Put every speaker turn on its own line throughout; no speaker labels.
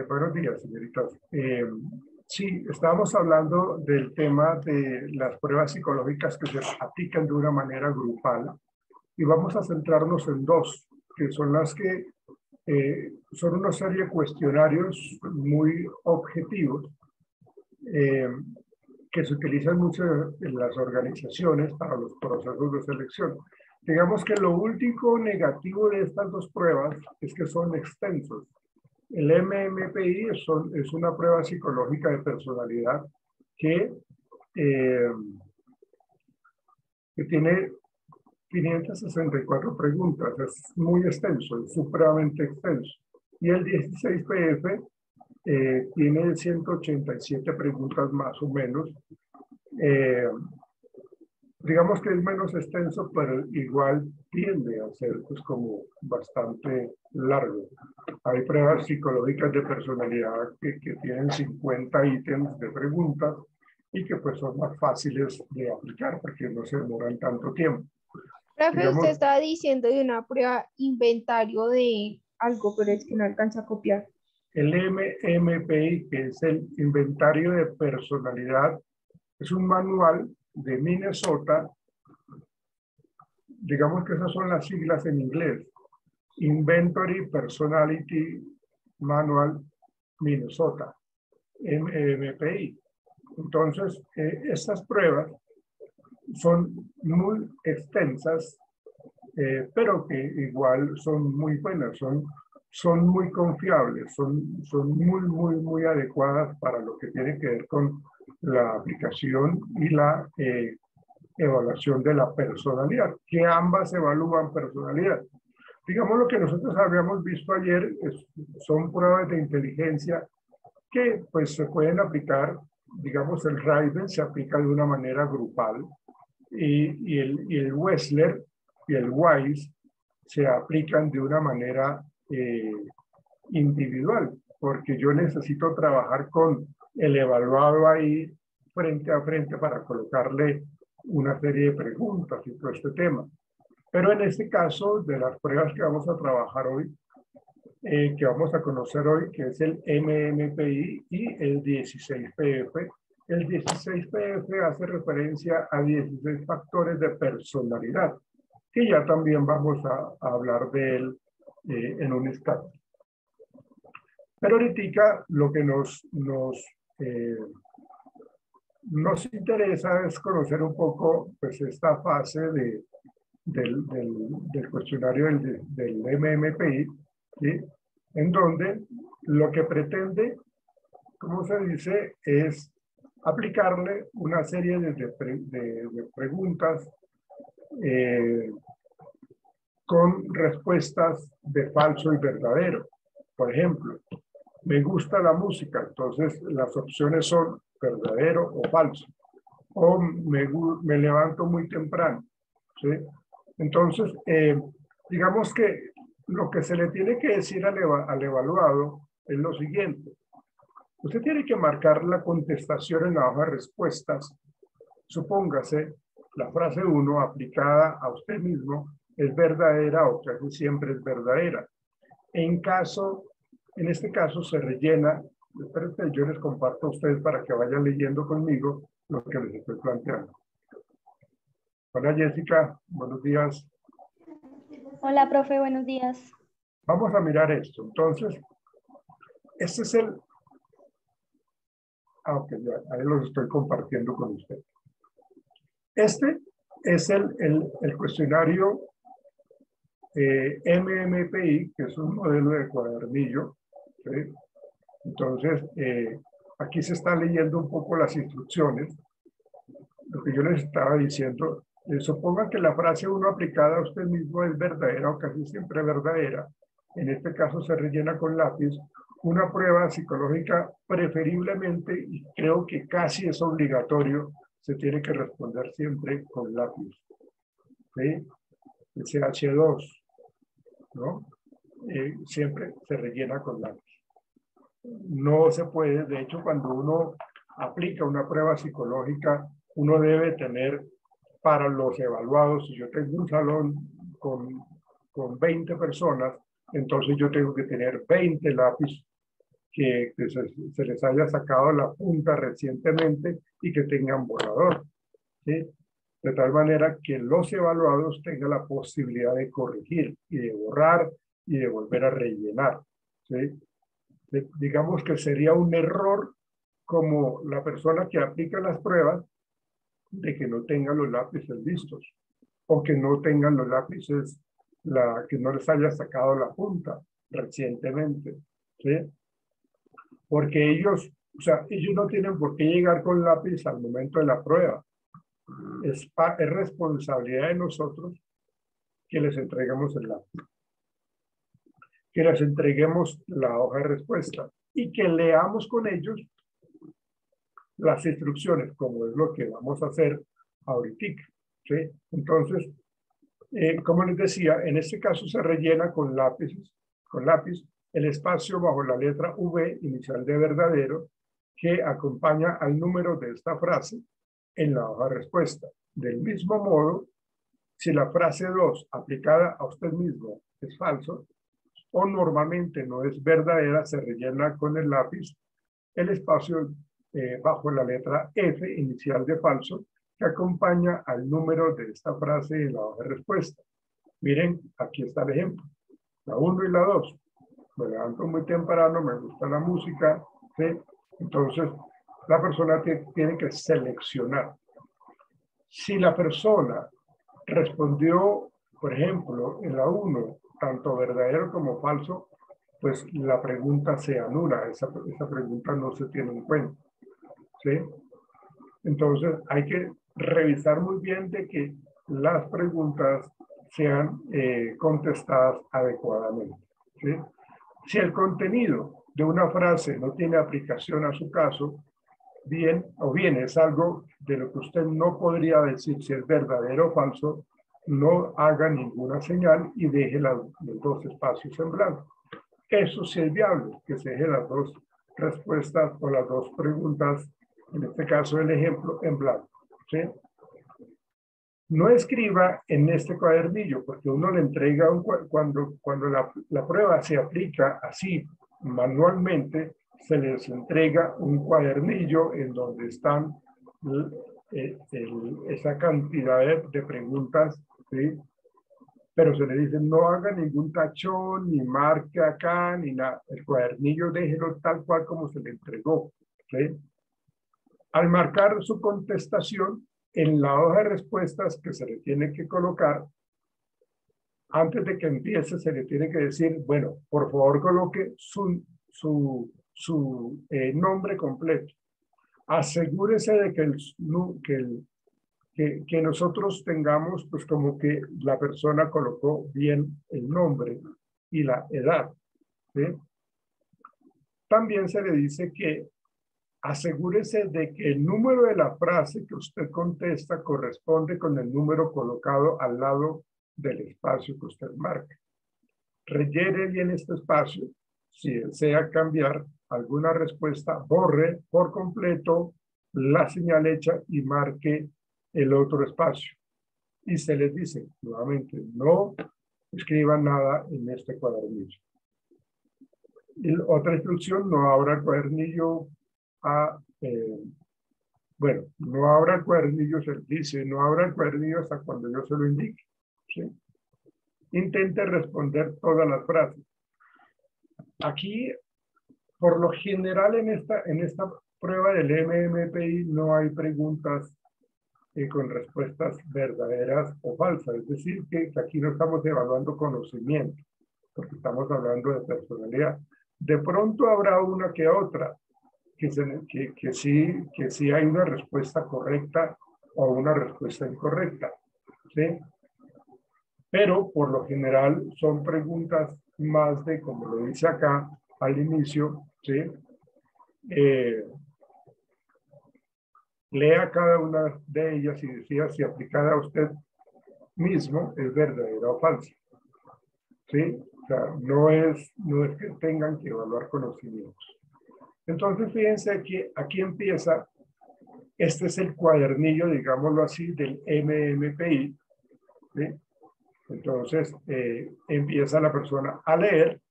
Buenos días, señoritas. Sí, estábamos hablando del tema de las pruebas psicológicas que se aplican de una manera grupal y vamos a centrarnos en dos, que son las que son una serie de cuestionarios muy objetivos que se utilizan mucho en las organizaciones para los procesos de selección. Digamos que lo único negativo de estas dos pruebas es que son extensos. El MMPI es una prueba psicológica de personalidad que tiene 564 preguntas, es muy extenso, es supremamente extenso. Y el 16PF tiene 187 preguntas más o menos. Digamos que es menos extenso, pero igual tiende a ser pues, como bastante largo. Hay pruebas psicológicas de personalidad que tienen 50 ítems de preguntas y que pues son más fáciles de aplicar porque no se demoran tanto tiempo.
Profe,
Digamos,
usted estaba diciendo de una prueba inventario de algo, pero es que no alcanza a copiar.
el MMPI, que es el Inventario de Personalidad, es un manual de Minnesota. Digamos que esas son las siglas en inglés. Inventory Personality Manual Minnesota, MMPI. Entonces, estas pruebas son muy extensas, pero que igual son muy buenas, son muy confiables, son muy adecuadas para lo que tiene que ver con la aplicación y la evaluación de la personalidad, que ambas evalúan personalidad. Digamos lo que nosotros habíamos visto ayer, son pruebas de inteligencia que pues se pueden aplicar, digamos el Raven se aplica de una manera grupal y el Wechsler y el WISE se aplican de una manera individual, porque yo necesito trabajar con el evaluado ahí frente a frente para colocarle una serie de preguntas y todo este tema. Pero en este caso, de las pruebas que vamos a trabajar hoy, que vamos a conocer hoy, que es el MMPI y el 16PF. El 16PF hace referencia a 16 factores de personalidad, que ya también vamos a hablar de él en un instante. Pero ahorita lo que nos interesa es conocer un poco pues, esta fase del cuestionario del MMPI, ¿sí? En donde lo que pretende, como se dice, es aplicarle una serie de preguntas con respuestas de falso y verdadero. Por ejemplo, me gusta la música, entonces las opciones son verdadero o falso. O me levanto muy temprano, ¿sí? Entonces, digamos que lo que se le tiene que decir al evaluado es lo siguiente. Usted tiene que marcar la contestación en la hoja de respuestas. Supóngase, la frase 1 aplicada a usted mismo es verdadera o casi siempre es verdadera. En este caso se rellena, espero que yo les comparto a ustedes para que vayan leyendo conmigo lo que les estoy planteando. Hola Jessica, buenos días.
Hola profe, buenos días.
Vamos a mirar esto. Entonces, este es el... ok, ya, ahí los estoy compartiendo con usted. Este es el cuestionario MMPI, que es un modelo de cuadernillo, ¿sí? Entonces, aquí se está leyendo un poco las instrucciones. Lo que yo les estaba diciendo, suponga que la frase 1 aplicada a usted mismo es verdadera o casi siempre verdadera. En este caso se rellena con lápiz. Una prueba psicológica preferiblemente, y creo que casi es obligatorio, se tiene que responder siempre con lápiz. ¿Sí? El CH2, ¿no? Siempre se rellena con lápiz. No se puede, de hecho, cuando uno aplica una prueba psicológica, uno debe tener para los evaluados, si yo tengo un salón con 20 personas, entonces yo tengo que tener 20 lápices que se les haya sacado la punta recientemente y que tengan borrador, ¿sí? De tal manera que los evaluados tengan la posibilidad de corregir y de borrar y de volver a rellenar, ¿sí? Digamos que sería un error como la persona que aplica las pruebas de que no tengan los lápices listos o que no tengan los lápices, que no les haya sacado la punta recientemente, ¿sí? Porque ellos, o sea, ellos no tienen por qué llegar con lápiz al momento de la prueba. Es responsabilidad de nosotros que les entreguemos el lápiz, que les entreguemos la hoja de respuesta y que leamos con ellos las instrucciones, como es lo que vamos a hacer ahorita, ¿sí? Entonces, como les decía, en este caso se rellena con lápiz el espacio bajo la letra V inicial de verdadero que acompaña al número de esta frase en la hoja de respuesta. Del mismo modo, si la frase 2 aplicada a usted mismo es falso o normalmente no es verdadera, se rellena con el lápiz el espacio bajo la letra F inicial de falso que acompaña al número de esta frase en la hoja de respuesta. Miren, aquí está el ejemplo. La 1 y la 2. Me levanto muy temprano, me gusta la música, ¿sí? Entonces, la persona tiene que seleccionar. Si la persona respondió, por ejemplo, en la 1, tanto verdadero como falso, pues la pregunta se anula, esa pregunta no se tiene en cuenta, ¿sí? Entonces hay que revisar muy bien de que las preguntas sean contestadas adecuadamente, ¿sí? Si el contenido de una frase no tiene aplicación a su caso, bien es algo de lo que usted no podría decir si es verdadero o falso, no haga ninguna señal y deje los dos espacios en blanco. Eso sí es viable, que se deje las dos respuestas o las dos preguntas, en este caso el ejemplo, en blanco, ¿sí? No escriba en este cuadernillo, porque uno le entrega, cuando la prueba se aplica así manualmente, se les entrega un cuadernillo en donde están esa cantidad de preguntas, ¿sí? Pero se le dice no haga ningún tachón, ni marque acá, ni nada. El cuadernillo déjelo tal cual como se le entregó, ¿sí? Al marcar su contestación, en la hoja de respuestas que se le tiene que colocar, antes de que empiece, se le tiene que decir, bueno, por favor coloque su nombre completo. Asegúrese de que nosotros tengamos, pues como que la persona colocó bien el nombre y la edad, ¿sí? También se le dice que asegúrese de que el número de la frase que usted contesta corresponde con el número colocado al lado del espacio que usted marca. Rellene bien este espacio. Si desea cambiar alguna respuesta, borre por completo la señal hecha y marque el otro espacio. Y se les dice nuevamente, no escriban nada en este cuadernillo. Y otra instrucción, no abra el cuadernillo bueno, no abra el cuadernillo, se dice, no abra el cuadernillo hasta cuando yo se lo indique, ¿sí? Intente responder todas las frases. Aquí, por lo general, en esta prueba del MMPI no hay preguntas con respuestas verdaderas o falsas. Es decir, que aquí no estamos evaluando conocimiento, porque estamos hablando de personalidad. De pronto habrá una que otra, que sí hay una respuesta correcta o una respuesta incorrecta, ¿sí? Pero por lo general son preguntas más de, como lo dice acá al inicio, ¿sí? Lea cada una de ellas y decida si aplicada a usted mismo es verdadera o falsa, ¿sí? O sea, no es que tengan que evaluar conocimientos. Entonces, fíjense que aquí empieza, este es el cuadernillo, digámoslo así, del MMPI, ¿sí? Entonces, empieza la persona a leer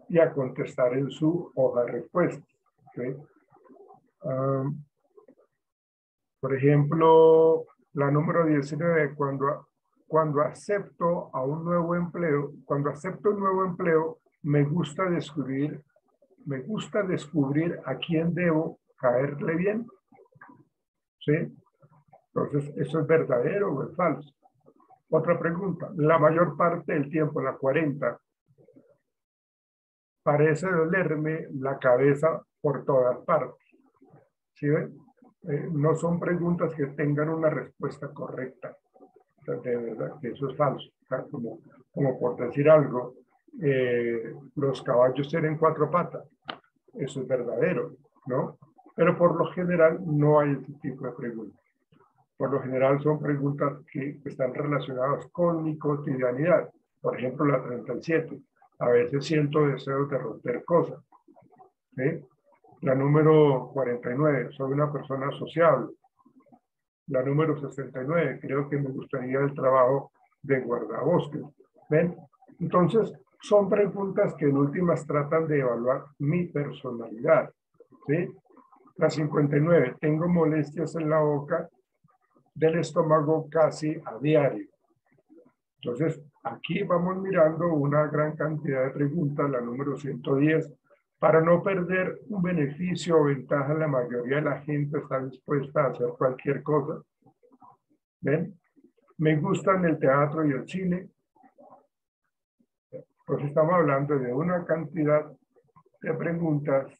y a contestar en su hoja de respuesta. ¿Okay? Por ejemplo, la número 19, cuando acepto a un nuevo empleo, cuando acepto un nuevo empleo, me gusta descubrir a quién debo caerle bien. ¿Sí? Entonces, ¿eso es verdadero o es falso? Otra pregunta. La mayor parte del tiempo, la 40, parece dolerme la cabeza por todas partes. ¿Sí ven? No son preguntas que tengan una respuesta correcta. O sea, de verdad que eso es falso. O sea, como por decir algo, los caballos tienen 4 patas. Eso es verdadero, ¿no? Pero por lo general no hay ese tipo de preguntas. Por lo general son preguntas que están relacionadas con mi cotidianidad. Por ejemplo, la 37. A veces siento deseos de romper cosas. ¿Sí? La número 49. Soy una persona sociable. La número 69. Creo que me gustaría el trabajo de guardabosques. ¿Ven? Entonces, son preguntas que en últimas tratan de evaluar mi personalidad. ¿Sí? La 59. Tengo molestias en la boca del estómago casi a diario. Entonces, aquí vamos mirando una gran cantidad de preguntas, la número 110, para no perder un beneficio o ventaja. La mayoría de la gente está dispuesta a hacer cualquier cosa. ¿Ven? Me gustan el teatro y el cine. Pues estamos hablando de una cantidad de preguntas.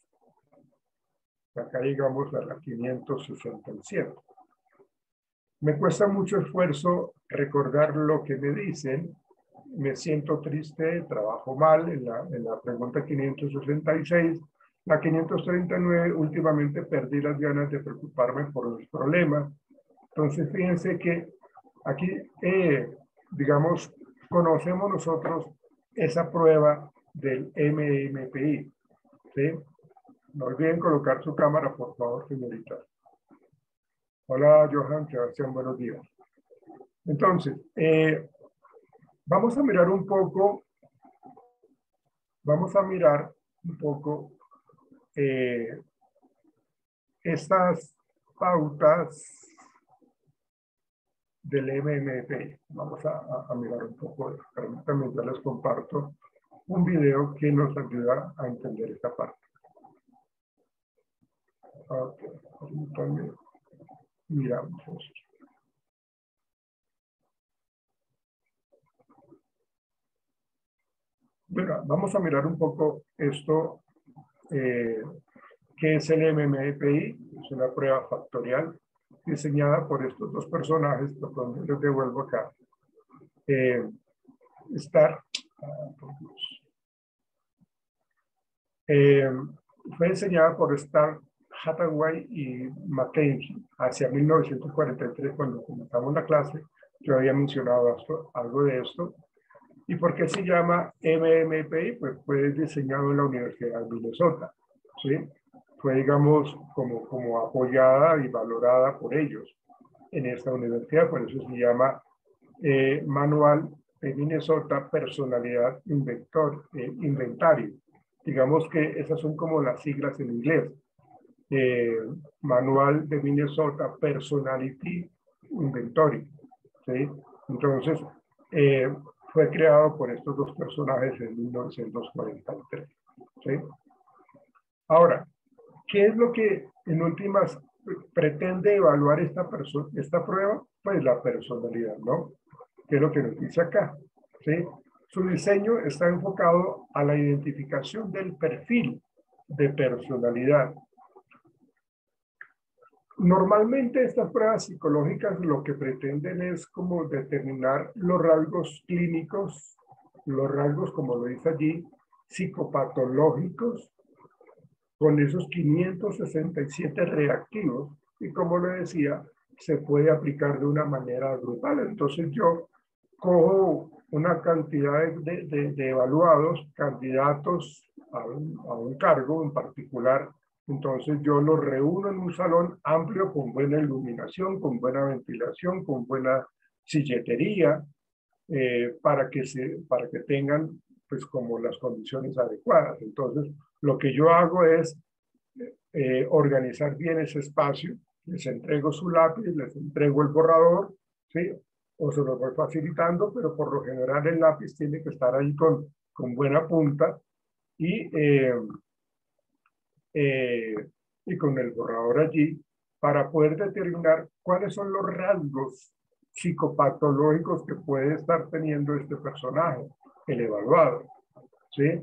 Acá llegamos a la 567. Me cuesta mucho esfuerzo recordar lo que me dicen. Me siento triste, trabajo mal en la pregunta 566. La 539, últimamente perdí las ganas de preocuparme por los problemas. Entonces, fíjense que aquí, digamos, conocemos nosotros esa prueba del MMPI. ¿Sí? No olviden colocar su cámara, por favor, señorita. Hola, Johan, Sebastián, buenos días. Entonces, vamos a mirar un poco estas pautas del MMP. Vamos a mirar un poco. Permítanme, ya les comparto un video que nos ayuda a entender esta parte. Ok, permítanme, miramos esto. Bueno, vamos a mirar un poco esto, que es el MMPI. Es una prueba factorial diseñada por estos dos personajes, por donde les devuelvo acá. Fue diseñada por Starr, Hathaway y Mackenzie hacia 1943, cuando comenzamos la clase. Yo había mencionado algo de esto. ¿Y por qué se llama MMPI? Pues fue diseñado en la Universidad de Minnesota. ¿Sí? Fue, digamos, como apoyada y valorada por ellos en esta universidad. Por eso se llama Manual de Minnesota Personalidad Inventario. Digamos que esas son como las siglas en inglés. Manual de Minnesota Personality Inventory. ¿Sí? Entonces, fue creado por estos dos personajes en 1943. ¿Sí? Ahora, ¿qué es lo que en últimas pretende evaluar esta prueba? Pues la personalidad, ¿no? ¿Qué es lo que nos dice acá? ¿Sí? Su diseño está enfocado a la identificación del perfil de personalidad. Normalmente estas pruebas psicológicas lo que pretenden es como determinar los rasgos clínicos, los rasgos, como lo dice allí, psicopatológicos, con esos 567 reactivos, y como le decía, se puede aplicar de una manera grupal. Entonces yo cojo una cantidad de evaluados, candidatos a un cargo en particular. Entonces yo los reúno en un salón amplio con buena iluminación, con buena ventilación, con buena silletería, para que tengan pues como las condiciones adecuadas. Entonces, lo que yo hago es organizar bien ese espacio, les entrego su lápiz, les entrego el borrador, ¿sí? O se lo voy facilitando, pero por lo general el lápiz tiene que estar ahí con buena punta y con el borrador allí para poder determinar cuáles son los rasgos psicopatológicos que puede estar teniendo este personaje, el evaluado, ¿sí?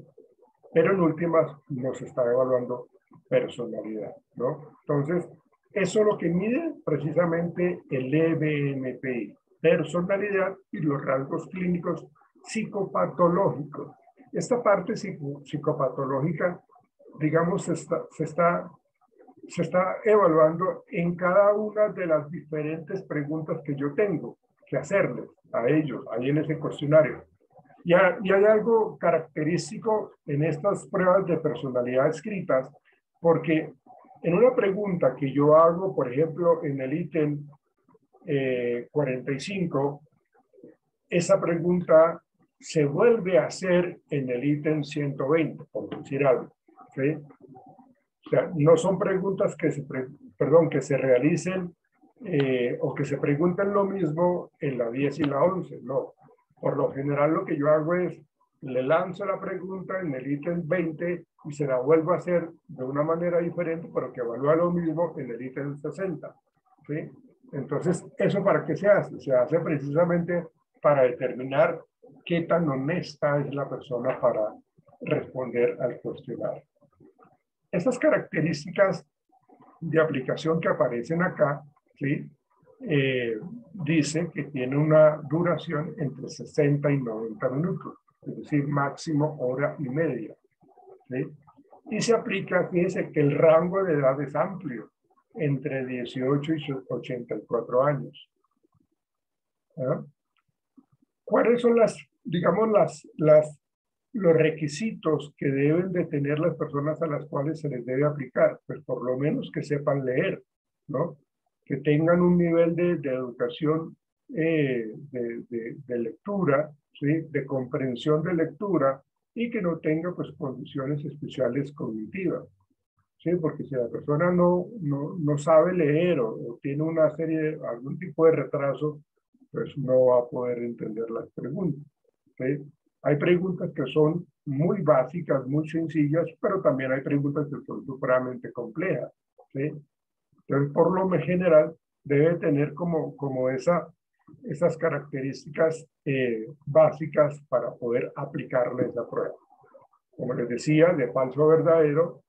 Pero en últimas nos está evaluando personalidad, ¿no? Entonces, eso es lo que mide precisamente el EBMPI, personalidad y los rasgos clínicos psicopatológicos. Esta parte psicopatológica, digamos, se está evaluando en cada una de las diferentes preguntas que yo tengo que hacerles a ellos, ahí en ese cuestionario. Y hay algo característico en estas pruebas de personalidad escritas, porque en una pregunta que yo hago, por ejemplo, en el ítem 45, esa pregunta se vuelve a hacer en el ítem 120, por decir algo, ¿sí? O sea, no son preguntas que se realicen o que se pregunten lo mismo en la 10 y la 11, no. Por lo general lo que yo hago es, le lanzo la pregunta en el ítem 20 y se la vuelvo a hacer de una manera diferente, pero que evalúa lo mismo en el ítem 60, ¿sí? Entonces, ¿eso para qué se hace? Se hace precisamente para determinar qué tan honesta es la persona para responder al cuestionario. Estas características de aplicación que aparecen acá, ¿sí? Dice que tiene una duración entre 60 y 90 minutos, es decir, máximo hora y media, ¿sí? Y se aplica, fíjense que el rango de edad es amplio, entre 18 y 84 años. ¿Ah? ¿Cuáles son digamos, los requisitos que deben de tener las personas a las cuales se les debe aplicar? Pues por lo menos que sepan leer, ¿no? Que tengan un nivel de educación de lectura, ¿sí? De comprensión de lectura y que no tenga pues condiciones especiales cognitivas, ¿sí? Porque si la persona no sabe leer o tiene algún tipo de retraso, pues no va a poder entender las preguntas, ¿sí? Hay preguntas que son muy básicas, muy sencillas, pero también hay preguntas que son supremamente complejas, ¿sí? Entonces, por lo general, debe tener como esas características básicas para poder aplicarle esa prueba. Como les decía, de falso a verdadero,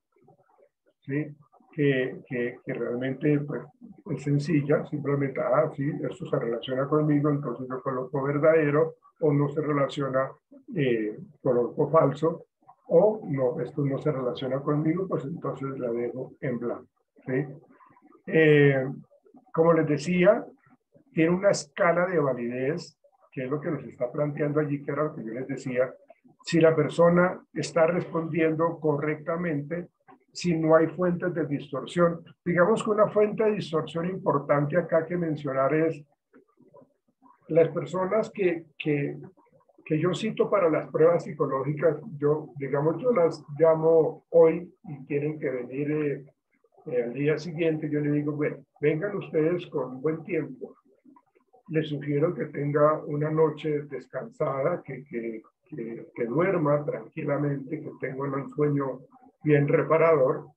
¿sí? Que realmente pues, es sencilla, simplemente, sí, esto se relaciona conmigo, entonces yo coloco verdadero, o no se relaciona, coloco falso, o no, esto no se relaciona conmigo, pues entonces la dejo en blanco, ¿sí? Como les decía, tiene una escala de validez, que es lo que nos está planteando allí, que era lo que yo les decía, si la persona está respondiendo correctamente, si no hay fuentes de distorsión. Digamos que una fuente de distorsión importante acá que mencionar es las personas que yo cito para las pruebas psicológicas, yo las llamo hoy y tienen que venir al día siguiente. Yo les digo, bueno, vengan ustedes con buen tiempo. Les sugiero que tenga una noche descansada, que duerma tranquilamente, que tenga un sueño bien reparador,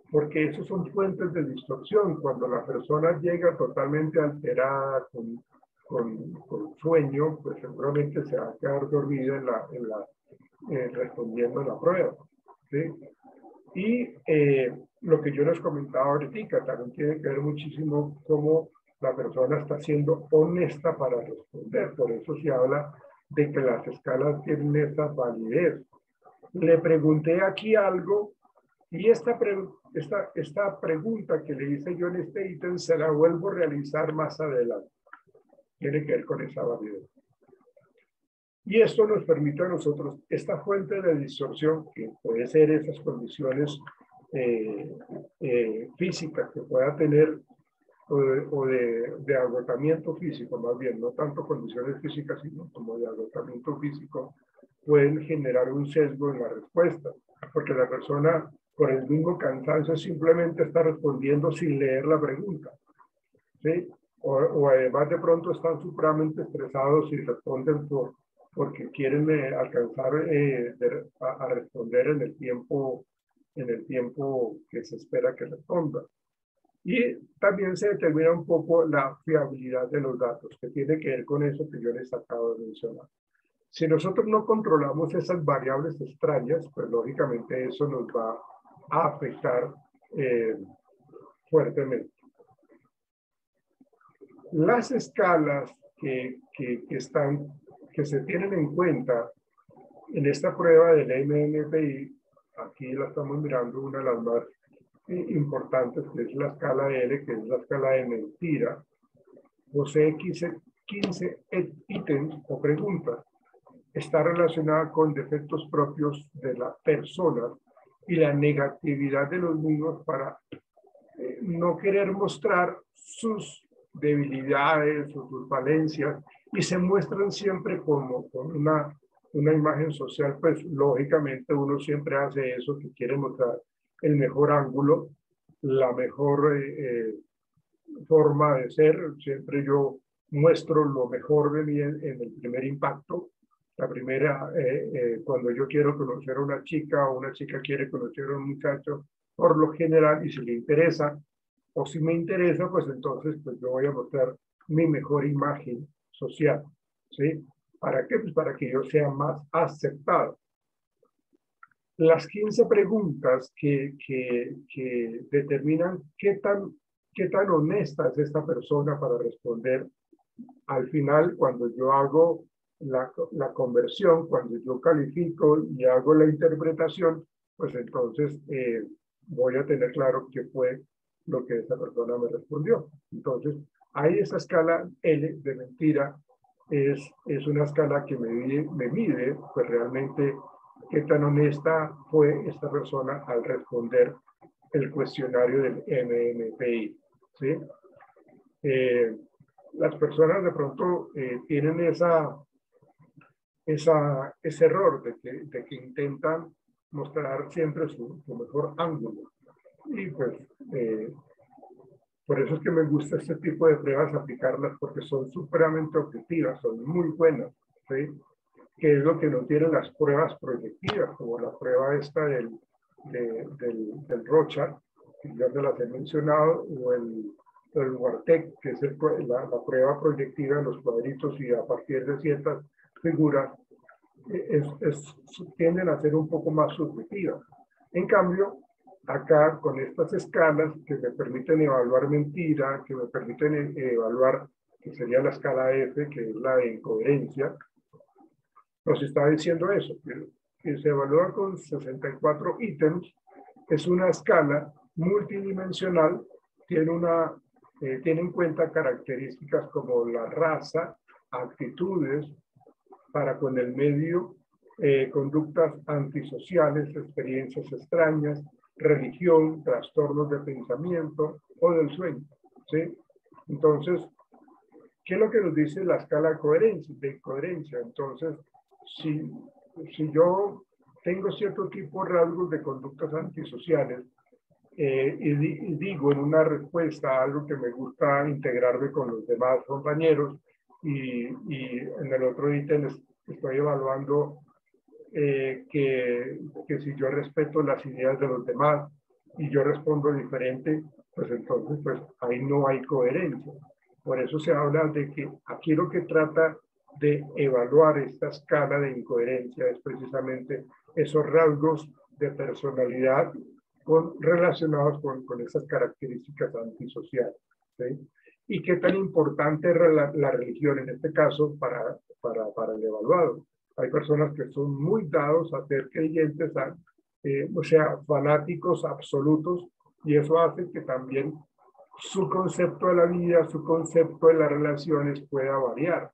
porque esos son fuentes de distorsión. Cuando la persona llega totalmente alterada, con sueño, pues seguramente se va a quedar dormida respondiendo a la prueba, ¿sí? Y lo que yo les comentaba ahorita también tiene que ver muchísimo cómo la persona está siendo honesta para responder. Por eso se habla de que las escalas tienen esa validez. Le pregunté aquí algo y esta pregunta que le hice yo en este ítem se la vuelvo a realizar más adelante. Tiene que ver con esa validez. Y esto nos permite a nosotros, esta fuente de distorsión, que puede ser esas condiciones físicas que pueda tener de agotamiento físico, más bien, no tanto condiciones físicas, sino como de agotamiento físico, pueden generar un sesgo en la respuesta, porque la persona, por el mismo cansancio, simplemente está respondiendo sin leer la pregunta, ¿sí? O además de pronto están supremamente estresados y responden porque quieren alcanzar a responder en el tiempo que se espera que responda. Y también se determina un poco la fiabilidad de los datos, que tiene que ver con eso que yo les acabo de mencionar. Si nosotros no controlamos esas variables extrañas, pues lógicamente eso nos va a afectar fuertemente. Las escalas que se tienen en cuenta en esta prueba del MMPI, aquí la estamos mirando, una de las más importantes, que es la escala L, que es la escala de mentira, posee 15 ítems o preguntas. Está relacionada con defectos propios de la persona y la negatividad de los mismos para no querer mostrar sus debilidades o sus falencias, y se muestran siempre como con una imagen social. Pues lógicamente uno siempre hace eso, que quiere mostrar el mejor ángulo, la mejor forma de ser. Siempre yo muestro lo mejor de mí en el primer impacto. La primera, cuando yo quiero conocer a una chica o una chica quiere conocer a un muchacho, por lo general, y si le interesa, o si me interesa, pues entonces pues yo voy a mostrar mi mejor imagen social, ¿sí? ¿Para qué? Pues para que yo sea más aceptado. Las 15 preguntas que determinan qué tan honesta es esta persona para responder. Al final, cuando yo hago la conversión, cuando yo califico y hago la interpretación, pues entonces voy a tener claro qué fue lo que esa persona me respondió. Entonces, ahí esa escala L de mentira es una escala que me mide pues realmente qué tan honesta fue esta persona al responder el cuestionario del MMPI, ¿sí? Las personas de pronto tienen ese error de que intentan mostrar siempre su mejor ángulo. Y pues por eso es que me gusta este tipo de pruebas aplicarlas, porque son supremamente objetivas, son muy buenas, ¿sí? Que es lo que no tienen las pruebas proyectivas, como la prueba esta del Rorschach, que ya se las he mencionado, o el Wartec, que es la prueba proyectiva de los cuadritos, y a partir de ciertas figuras tienden a ser un poco más subjetivas. En cambio, acá con estas escalas que me permiten evaluar mentira, que me permiten evaluar, que sería la escala F, que es la de incoherencia, nos está diciendo eso, que se evalúa con 64 ítems, es una escala multidimensional, tiene en cuenta características como la raza, actitudes para con el medio, conductas antisociales, experiencias extrañas, religión, trastornos de pensamiento o del sueño, ¿sí? Entonces, ¿qué es lo que nos dice la escala de coherencia? Entonces, si yo tengo cierto tipo de rasgos de conductas antisociales y digo en una respuesta a algo que me gusta integrarme con los demás compañeros, y en el otro ítem estoy evaluando que si yo respeto las ideas de los demás y yo respondo diferente, pues entonces pues ahí no hay coherencia. Por eso se habla de que aquí lo que trata de evaluar esta escala de incoherencia es precisamente esos rasgos de personalidad relacionados con esas características antisociales, ¿sí? Y qué tan importante es la religión en este caso para el evaluado. Hay personas que son muy dados a ser creyentes, o sea, fanáticos absolutos, y eso hace que también su concepto de la vida, su concepto de las relaciones pueda variar,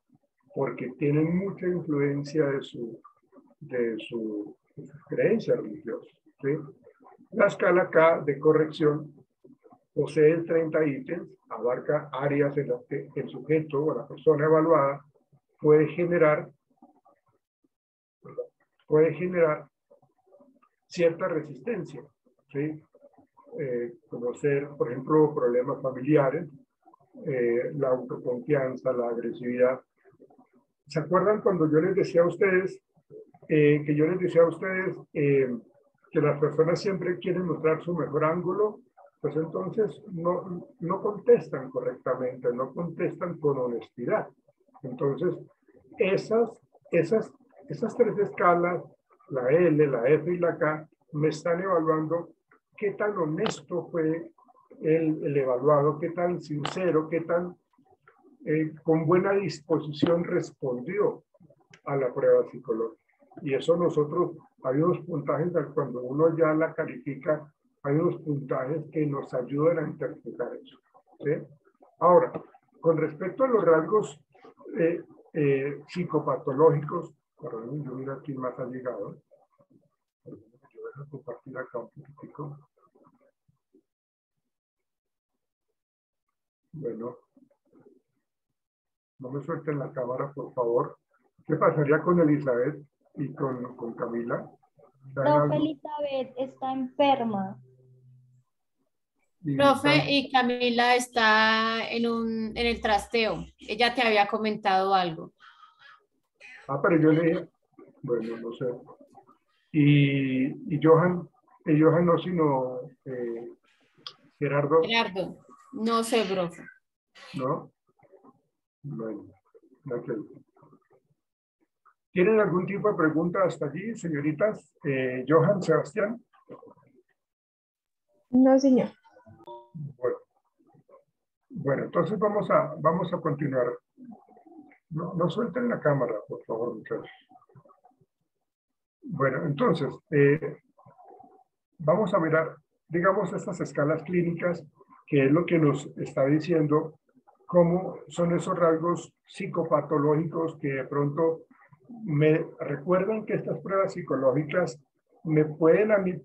porque tienen mucha influencia de sus creencias religiosas, ¿sí? La escala K de corrección posee 30 ítems, abarca áreas en las que el sujeto o la persona evaluada puede generar cierta resistencia, ¿sí? Conocer, por ejemplo, problemas familiares, la autoconfianza, la agresividad. ¿Se acuerdan cuando yo les decía a ustedes que las personas siempre quieren mostrar su mejor ángulo? Pues entonces no contestan correctamente, no contestan con honestidad. Entonces, esas tres escalas, la L, la F y la K, me están evaluando qué tan honesto fue el evaluado, qué tan sincero, qué tan con buena disposición respondió a la prueba psicológica. Y eso nosotros, hay unos puntajes, cuando uno ya la califica, hay unos puntajes que nos ayudan a interpretar eso, ¿sí? Ahora, con respecto a los rasgos psicopatológicos, perdón, yo miro aquí más ha llegado. Yo voy a compartir acá un poquitico. Bueno, no me suelten la cámara, por favor. ¿Qué pasaría con Elizabeth y con Camila?
Profe, Elizabeth está enferma.
Profe, y Camila está en el trasteo. Ella te había comentado algo.
Ah, pero yo le... Bueno, no sé. Y Johan no, sino Gerardo.
Gerardo, no sé, profe.
¿No? Bueno, ok. ¿Tienen algún tipo de pregunta hasta allí, señoritas? Johan, Sebastián.
No, señor.
Bueno, entonces vamos a continuar. No suelten la cámara, por favor, muchachos. Bueno, entonces, vamos a mirar, digamos, estas escalas clínicas, que es lo que nos está diciendo cómo son esos rasgos psicopatológicos que de pronto me recuerdan que estas pruebas psicológicas me pueden a mí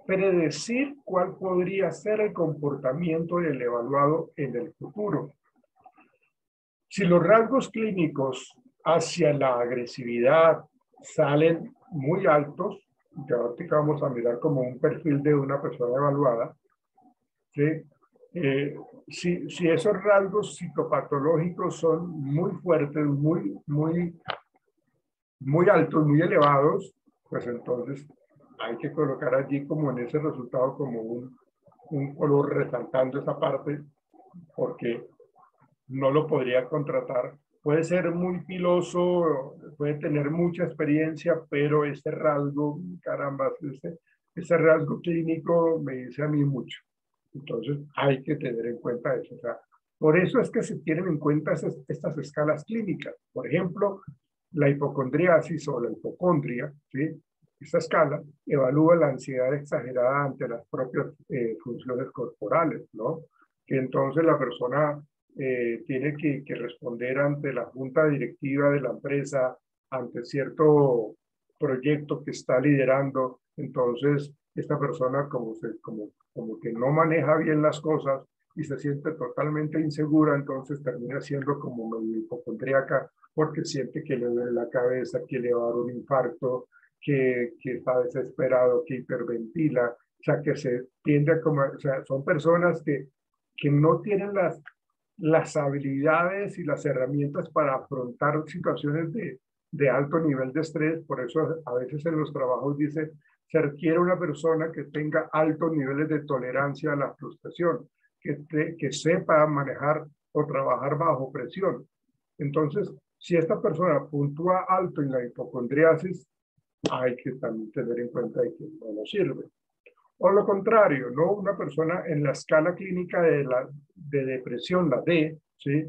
predecir cuál podría ser el comportamiento del evaluado en el futuro. Si los rasgos clínicos hacia la agresividad salen muy altos, que ahorita vamos a mirar como un perfil de una persona evaluada, ¿sí? Si esos rasgos psicopatológicos son muy fuertes, muy altos, muy elevados, pues entonces hay que colocar allí como en ese resultado como un color resaltando esa parte, porque no lo podría contratar. Puede ser muy piloso, puede tener mucha experiencia, pero este rasgo, caramba, ese rasgo clínico me dice a mí mucho. Entonces hay que tener en cuenta eso. O sea, por eso es que se tienen en cuenta estas escalas clínicas. Por ejemplo, la hipocondriasis o la hipocondria, ¿sí? Esta escala evalúa la ansiedad exagerada ante las propias funciones corporales, ¿no? Que entonces la persona tiene que responder ante la junta directiva de la empresa, ante cierto proyecto que está liderando. Entonces, esta persona como que no maneja bien las cosas y se siente totalmente insegura, entonces termina siendo como medio hipocondríaca porque siente que le duele la cabeza, que le va a dar un infarto, que está desesperado, que hiperventila, o sea, que se tiende a como, o sea, son personas que no tienen las habilidades y las herramientas para afrontar situaciones de alto nivel de estrés. Por eso a veces en los trabajos dice, se requiere una persona que tenga altos niveles de tolerancia a la frustración, que sepa manejar o trabajar bajo presión. Entonces, si esta persona puntúa alto en la hipocondriasis, hay que también tener en cuenta que no nos sirve. O lo contrario, ¿no? Una persona en la escala clínica de depresión, la D, ¿sí?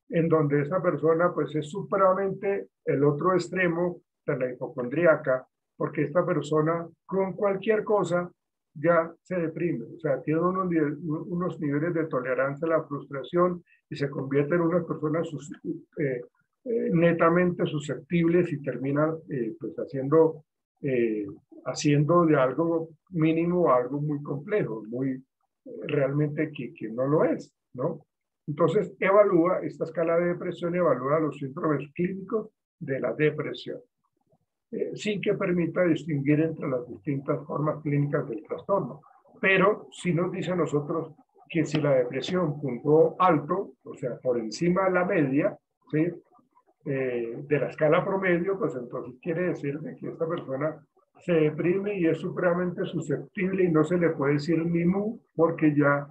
En donde esa persona pues es supremamente el otro extremo de la hipocondríaca, porque esta persona con cualquier cosa ya se deprime, o sea, tiene unos niveles de tolerancia a la frustración y se convierte en una persona netamente susceptibles y termina pues haciendo de algo mínimo algo muy complejo, muy realmente que no lo es, ¿no? Entonces, esta escala de depresión evalúa los síndromes clínicos de la depresión, sin que permita distinguir entre las distintas formas clínicas del trastorno. Pero sí nos dice a nosotros que si la depresión puntuó alto, o sea, por encima de la media, ¿sí? De la escala promedio, pues entonces quiere decir de que esta persona se deprime y es supremamente susceptible y no se le puede decir ni mu porque ya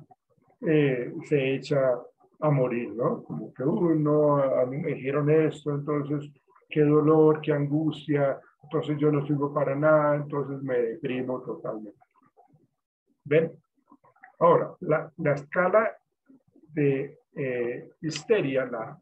se echa a morir, ¿no? Como que, uy, no, a mí me dijeron esto, entonces qué dolor, qué angustia, entonces yo no sirvo para nada, entonces me deprimo totalmente. ¿Ven? Ahora, la escala de histeria, la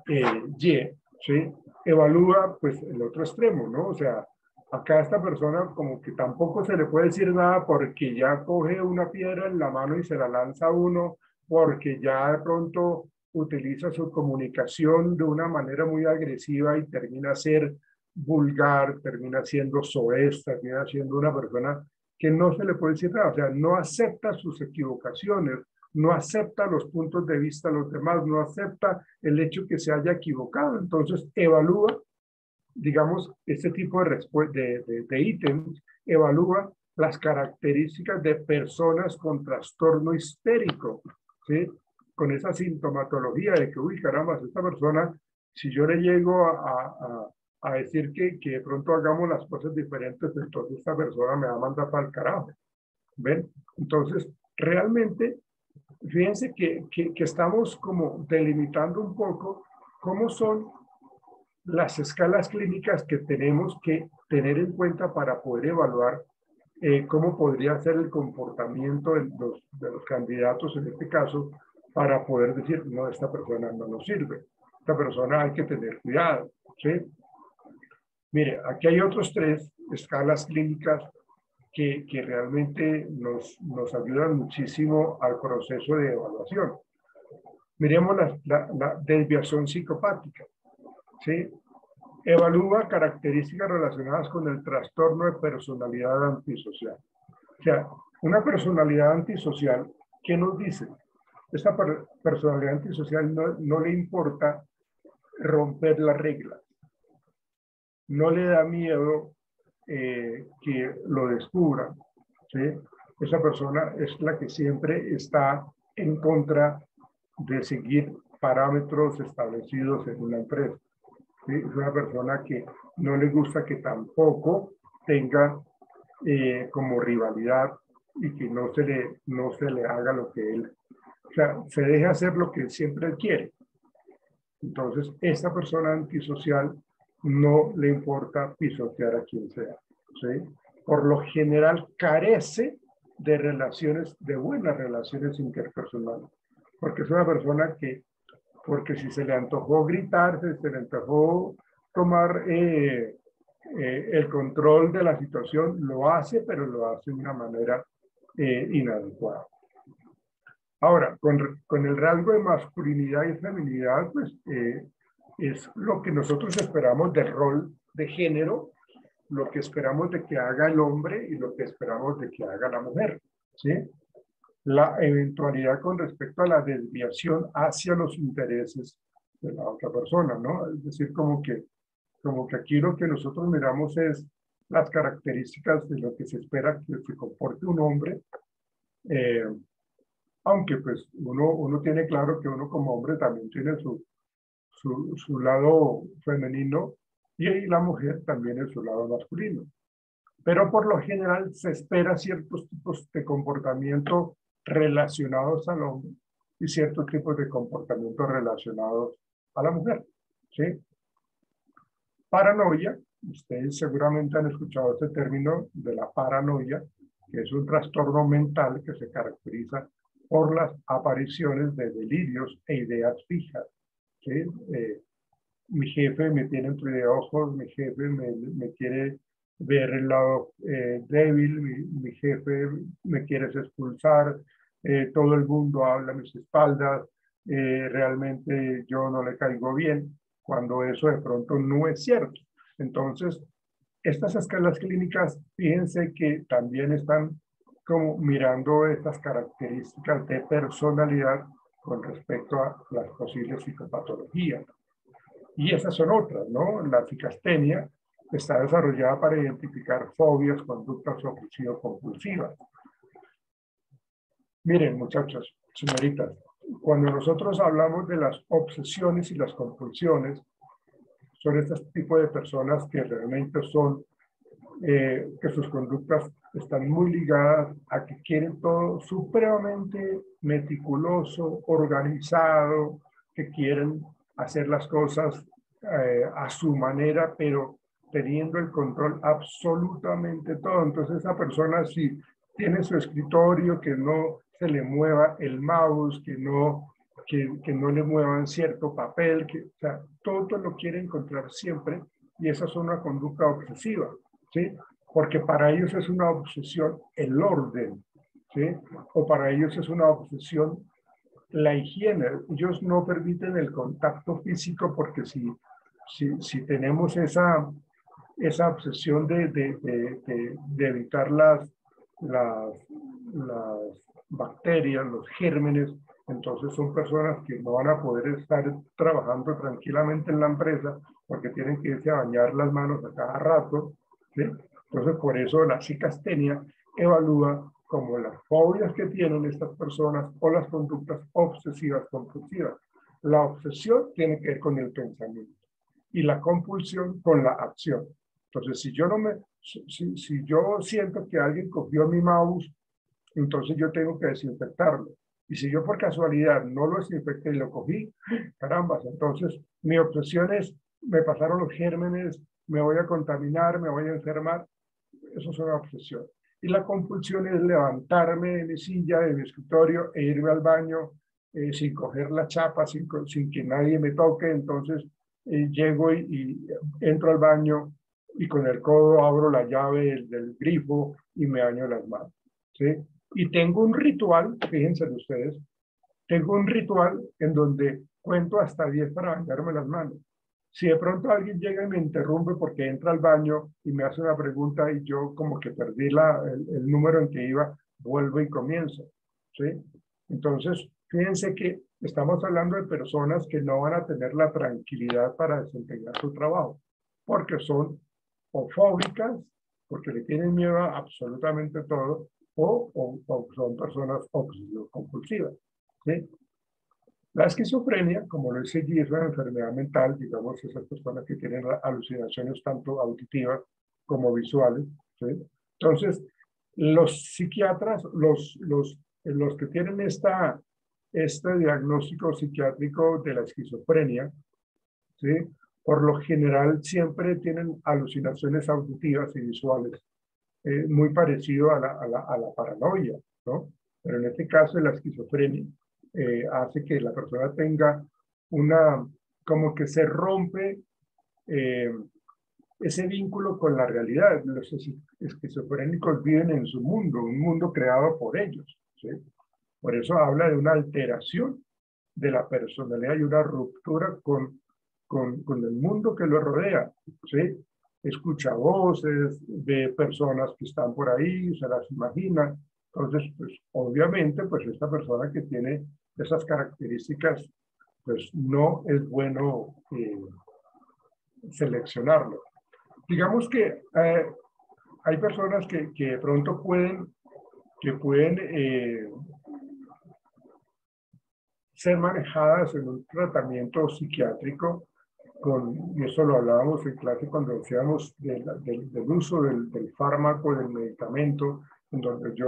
HY, ¿sí? Evalúa pues el otro extremo, ¿no? O sea, acá esta persona como que tampoco se le puede decir nada porque ya coge una piedra en la mano y se la lanza a uno, porque ya de pronto utiliza su comunicación de una manera muy agresiva y termina ser vulgar, termina siendo soez, termina siendo una persona que no se le puede decir nada, o sea, no acepta sus equivocaciones, no acepta los puntos de vista de los demás, no acepta el hecho que se haya equivocado. Entonces, evalúa, digamos, este tipo de ítems, evalúa las características de personas con trastorno histérico, ¿sí? Con esa sintomatología de que, uy, caramba, esta persona, si yo le llego a decir que de pronto hagamos las cosas diferentes, entonces esta persona me va a mandar para el carajo. ¿Ven? Entonces, realmente, fíjense que estamos como delimitando un poco cómo son las escalas clínicas que tenemos que tener en cuenta para poder evaluar cómo podría ser el comportamiento de los candidatos en este caso para poder decir, no, esta persona no nos sirve, esta persona hay que tener cuidado, ¿sí? Mire, aquí hay otros 3 escalas clínicas que realmente nos ayudan muchísimo al proceso de evaluación. Miremos la desviación psicopática, ¿sí? Evalúa características relacionadas con el trastorno de personalidad antisocial. O sea, una personalidad antisocial, ¿qué nos dice? Esta personalidad antisocial no le importa romper las reglas. No le da miedo que lo descubran, ¿sí? Esa persona es la que siempre está en contra de seguir parámetros establecidos en una empresa, ¿sí? Es una persona que no le gusta que tampoco tenga como rivalidad y que no se le haga lo que él, o sea, se deja hacer lo que siempre quiere. Entonces, esta persona antisocial no le importa pisotear a quien sea, ¿sí? Por lo general carece de relaciones, de buenas relaciones interpersonales, porque es una persona que, porque si se le antojó gritar, si se le antojó tomar el control de la situación, lo hace, pero lo hace de una manera inadecuada. Ahora, con el rasgo de masculinidad y feminidad, pues es lo que nosotros esperamos del rol de género, lo que esperamos de que haga el hombre y lo que esperamos de que haga la mujer, ¿sí? La eventualidad con respecto a la desviación hacia los intereses de la otra persona, ¿no? Es decir, como que aquí lo que nosotros miramos es las características de lo que se espera que se comporte un hombre, aunque pues uno tiene claro que uno como hombre también tiene su lado femenino y la mujer también es su lado masculino. Pero por lo general se espera ciertos tipos de comportamiento relacionados al hombre y ciertos tipos de comportamiento relacionados a la mujer, ¿sí? Paranoia, ustedes seguramente han escuchado este término de la paranoia, que es un trastorno mental que se caracteriza por las apariciones de delirios e ideas fijas, ¿sí? Mi jefe me tiene entre ojos, mi jefe me quiere ver el lado débil, mi jefe me quiere expulsar, todo el mundo habla a mis espaldas, realmente yo no le caigo bien, cuando eso de pronto no es cierto. Entonces, estas escalas clínicas, fíjense que también están como mirando estas características de personalidad con respecto a las posibles psicopatologías. Y esas son otras, ¿no? La psicastenia está desarrollada para identificar fobias, conductas obsesivo-compulsivas. Miren, muchachos, señoritas, cuando nosotros hablamos de las obsesiones y las compulsiones, son este tipo de personas que realmente son, que sus conductas están muy ligadas a que quieren todo supremamente meticuloso, organizado, que quieren hacer las cosas a su manera, pero teniendo el control absolutamente todo. Entonces esa persona, si tiene su escritorio, que no se le mueva el mouse, que no le muevan cierto papel, o sea, todo lo quiere encontrar siempre, y esa es una conducta obsesiva, ¿sí? Porque para ellos es una obsesión el orden, ¿sí? O para ellos es una obsesión la higiene. Ellos no permiten el contacto físico porque si tenemos esa obsesión de evitar las bacterias, los gérmenes, entonces son personas que no van a poder estar trabajando tranquilamente en la empresa porque tienen que irse a bañar las manos a cada rato, ¿sí? Entonces por eso la psicastenia evalúa como las fobias que tienen estas personas o las conductas obsesivas compulsivas. La obsesión tiene que ver con el pensamiento y la compulsión con la acción. Entonces, si yo siento que alguien cogió mi mouse, entonces yo tengo que desinfectarlo. Y si yo por casualidad no lo desinfecté y lo cogí, caramba, entonces mi obsesión es, me pasaron los gérmenes, me voy a contaminar, me voy a enfermar. Eso es una obsesión. Y la compulsión es levantarme de mi silla, de mi escritorio e irme al baño sin coger la chapa, sin que nadie me toque. Entonces llego y entro al baño y con el codo abro la llave del grifo y me baño las manos, ¿sí? Y tengo un ritual, fíjense ustedes, tengo un ritual en donde cuento hasta 10 para bañarme las manos. Si de pronto alguien llega y me interrumpe porque entra al baño y me hace una pregunta y yo como que perdí el número en que iba, vuelvo y comienzo, ¿sí? Entonces, fíjense que estamos hablando de personas que no van a tener la tranquilidad para desempeñar su trabajo, porque son o fóbicas, porque le tienen miedo a absolutamente todo, o son personas obsesivas-compulsivas, ¿sí? La esquizofrenia, como lo dice G, es una enfermedad mental, digamos, esas personas que tienen alucinaciones tanto auditivas como visuales, ¿sí? Entonces, los psiquiatras, los que tienen este diagnóstico psiquiátrico de la esquizofrenia, ¿sí? Por lo general siempre tienen alucinaciones auditivas y visuales, muy parecido a la paranoia, ¿no? Pero en este caso la esquizofrenia hace que la persona tenga como que se rompe ese vínculo con la realidad. Los esquizofrénicos viven en su mundo, un mundo creado por ellos, ¿sí? Por eso habla de una alteración de la personalidad y una ruptura con el mundo que lo rodea, ¿sí? Escucha voces de personas que están por ahí, se las imagina. Entonces, pues obviamente, pues esta persona que tiene esas características, pues no es bueno seleccionarlo. Digamos que hay personas que de pronto pueden ser manejadas en un tratamiento psiquiátrico, y eso lo hablábamos en clase cuando decíamos del uso del fármaco, del medicamento, en donde yo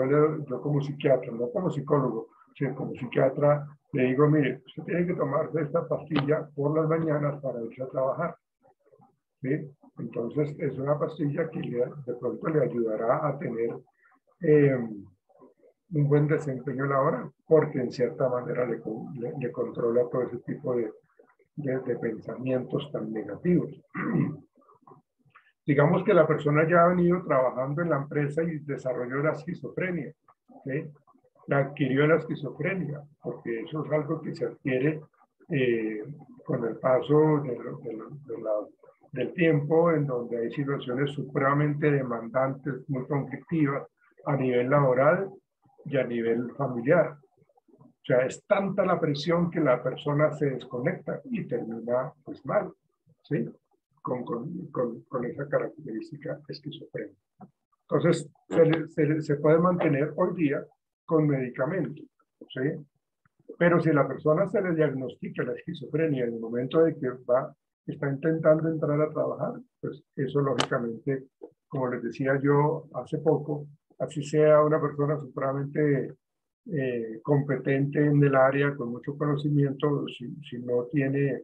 como psiquiatra, no como psicólogo, sino como psiquiatra, le digo, mire, usted tiene que tomarse esta pastilla por las mañanas para irse a trabajar, ¿sí? Entonces es una pastilla que de pronto le ayudará a tener un buen desempeño laboral, porque en cierta manera le controla todo ese tipo de pensamientos tan negativos. Digamos que la persona ya ha venido trabajando en la empresa y desarrolló la esquizofrenia, ¿sí? La adquirió la esquizofrenia, porque eso es algo que se adquiere con el paso del tiempo, en donde hay situaciones supremamente demandantes, muy conflictivas, a nivel laboral y a nivel familiar. O sea, es tanta la presión que la persona se desconecta y termina pues mal, ¿sí? Con esa característica esquizofrénica. Entonces, se puede mantener hoy día con medicamentos, ¿sí? Pero si a la persona se le diagnostica la esquizofrenia en el momento de que está intentando entrar a trabajar, pues eso lógicamente, como les decía yo hace poco, así sea una persona supremamente competente en el área, con mucho conocimiento, si no tiene,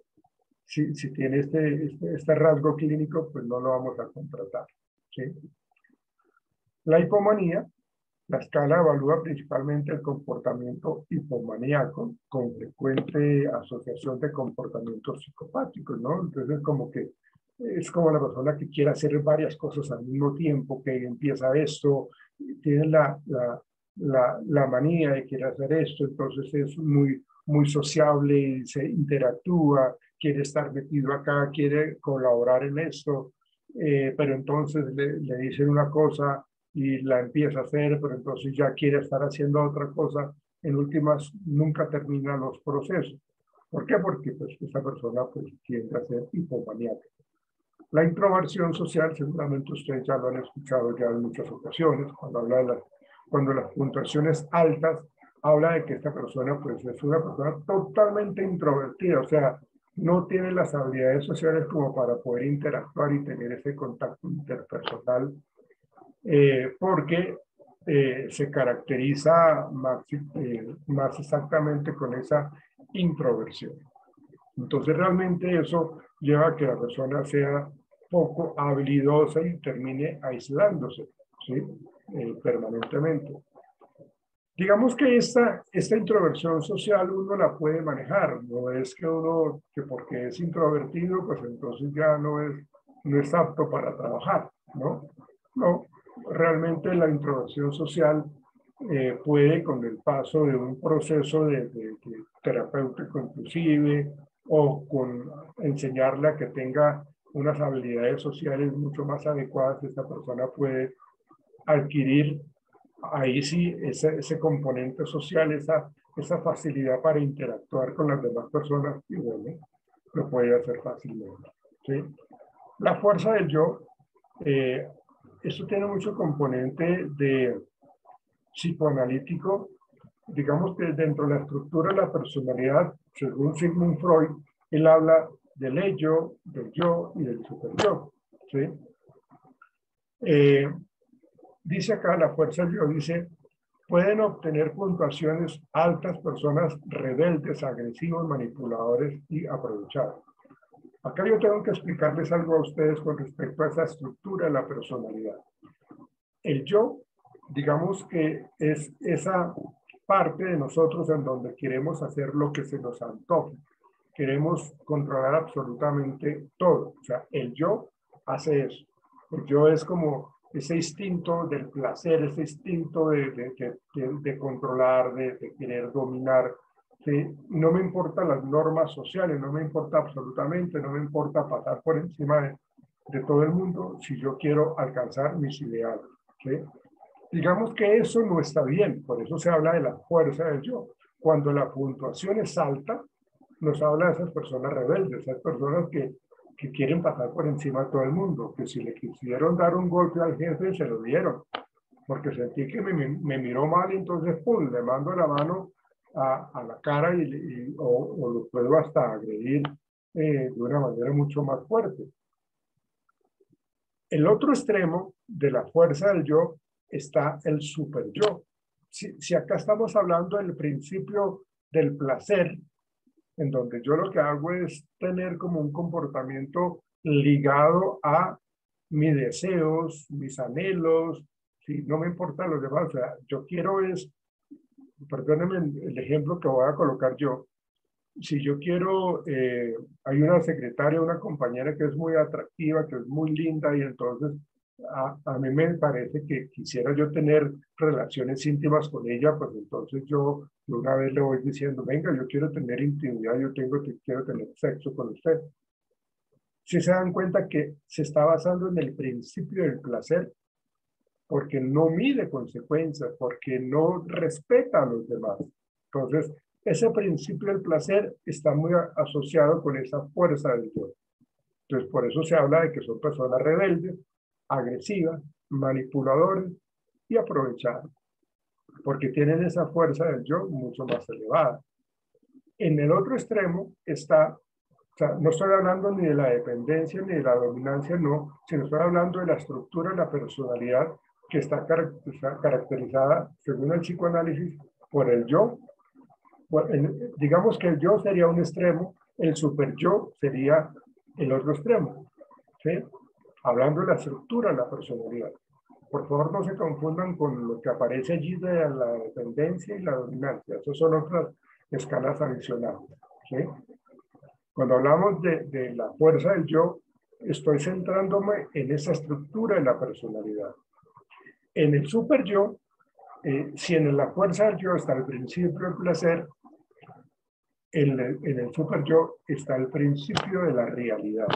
si tiene este rasgo clínico, pues no lo vamos a contratar, ¿sí? La hipomanía, la escala evalúa principalmente el comportamiento hipomaníaco con frecuente asociación de comportamientos psicopáticos, ¿no? Entonces, como que es como la persona que quiere hacer varias cosas al mismo tiempo, que empieza esto, tiene la manía de querer hacer esto, entonces es muy sociable, se interactúa, quiere estar metido acá, quiere colaborar en esto, pero entonces le dicen una cosa y la empieza a hacer, pero entonces ya quiere estar haciendo otra cosa. En últimas, nunca termina los procesos. ¿Por qué? Porque pues, esa persona pues, tiende a ser hipomaníaca. La introversión social, seguramente ustedes ya lo han escuchado ya en muchas ocasiones, cuando las puntuaciones altas, habla de que esta persona pues, es una persona totalmente introvertida, o sea, no tiene las habilidades sociales como para poder interactuar y tener ese contacto interpersonal, porque se caracteriza más exactamente con esa introversión. Entonces realmente eso lleva a que la persona sea poco habilidosa y termine aislándose, ¿sí? Permanentemente. Digamos que esta introversión social uno la puede manejar, no es que uno, que porque es introvertido, pues entonces ya no es apto para trabajar, ¿no? No, realmente la introversión social puede, con el paso de un proceso de terapéutico inclusive, o con enseñarle a que tenga unas habilidades sociales mucho más adecuadas, esta persona puede adquirir ahí sí ese componente social, esa facilidad para interactuar con las demás personas, y bueno, lo puede hacer fácilmente, ¿sí? La fuerza del yo, eso tiene mucho componente de psicoanalítico, digamos que dentro de la estructura de la personalidad, según Sigmund Freud, él habla del ello, del yo y del superyo, ¿sí? Dice acá la fuerza del yo, dice, pueden obtener puntuaciones altas personas rebeldes, agresivos, manipuladores y aprovechados. Acá yo tengo que explicarles algo a ustedes con respecto a esa estructura de la personalidad. El yo, digamos que es esa parte de nosotros en donde queremos hacer lo que se nos antoje. Queremos controlar absolutamente todo. O sea, el yo hace eso. El yo es como ese instinto del placer, ese instinto de controlar, de querer dominar. ¿Sí? No me importan las normas sociales, no me importa absolutamente, no me importa pasar por encima de todo el mundo si yo quiero alcanzar mis ideales. ¿Sí? Digamos que eso no está bien, por eso se habla de la fuerza del yo. Cuando la puntuación es alta, nos habla de esas personas rebeldes, esas personas que quieren pasar por encima de todo el mundo, que si le quisieron dar un golpe al jefe, se lo dieron, porque sentí que me miró mal y entonces, ¡pum!, le mando la mano a la cara o lo puedo hasta agredir de una manera mucho más fuerte. El otro extremo de la fuerza del yo está el super yo. Si acá estamos hablando del principio del placer, en donde yo lo que hago es tener como un comportamiento ligado a mis deseos, mis anhelos, si no me importa los demás, o sea, yo quiero perdónenme el ejemplo que voy a colocar yo, si yo quiero, hay una secretaria, una compañera que es muy atractiva, que es muy linda, y entonces a mí me parece que quisiera yo tener relaciones íntimas con ella, pues entonces yo una vez le voy diciendo, venga, yo quiero tener intimidad, quiero tener sexo con usted. Si se dan cuenta que se está basando en el principio del placer, porque no mide consecuencias, porque no respeta a los demás. Entonces, ese principio del placer está muy asociado con esa fuerza del yo. Entonces, por eso se habla de que son personas rebeldes, agresivas, manipuladores y aprovechadas, porque tienen esa fuerza del yo mucho más elevada. En el otro extremo está, o sea, no estoy hablando ni de la dependencia ni de la dominancia, no, sino estoy hablando de la estructura de la personalidad que está caracterizada, según el psicoanálisis, por el yo. Digamos que el yo sería un extremo, el super yo sería el otro extremo, ¿sí? Hablando de la estructura de la personalidad. Por favor, no se confundan con lo que aparece allí de la dependencia y la dominancia. Esas son otras escalas adicionales, ¿sí? Cuando hablamos de la fuerza del yo, estoy centrándome en esa estructura de la personalidad. En el super yo, si en la fuerza del yo está el principio del placer, en el super yo está el principio de la realidad.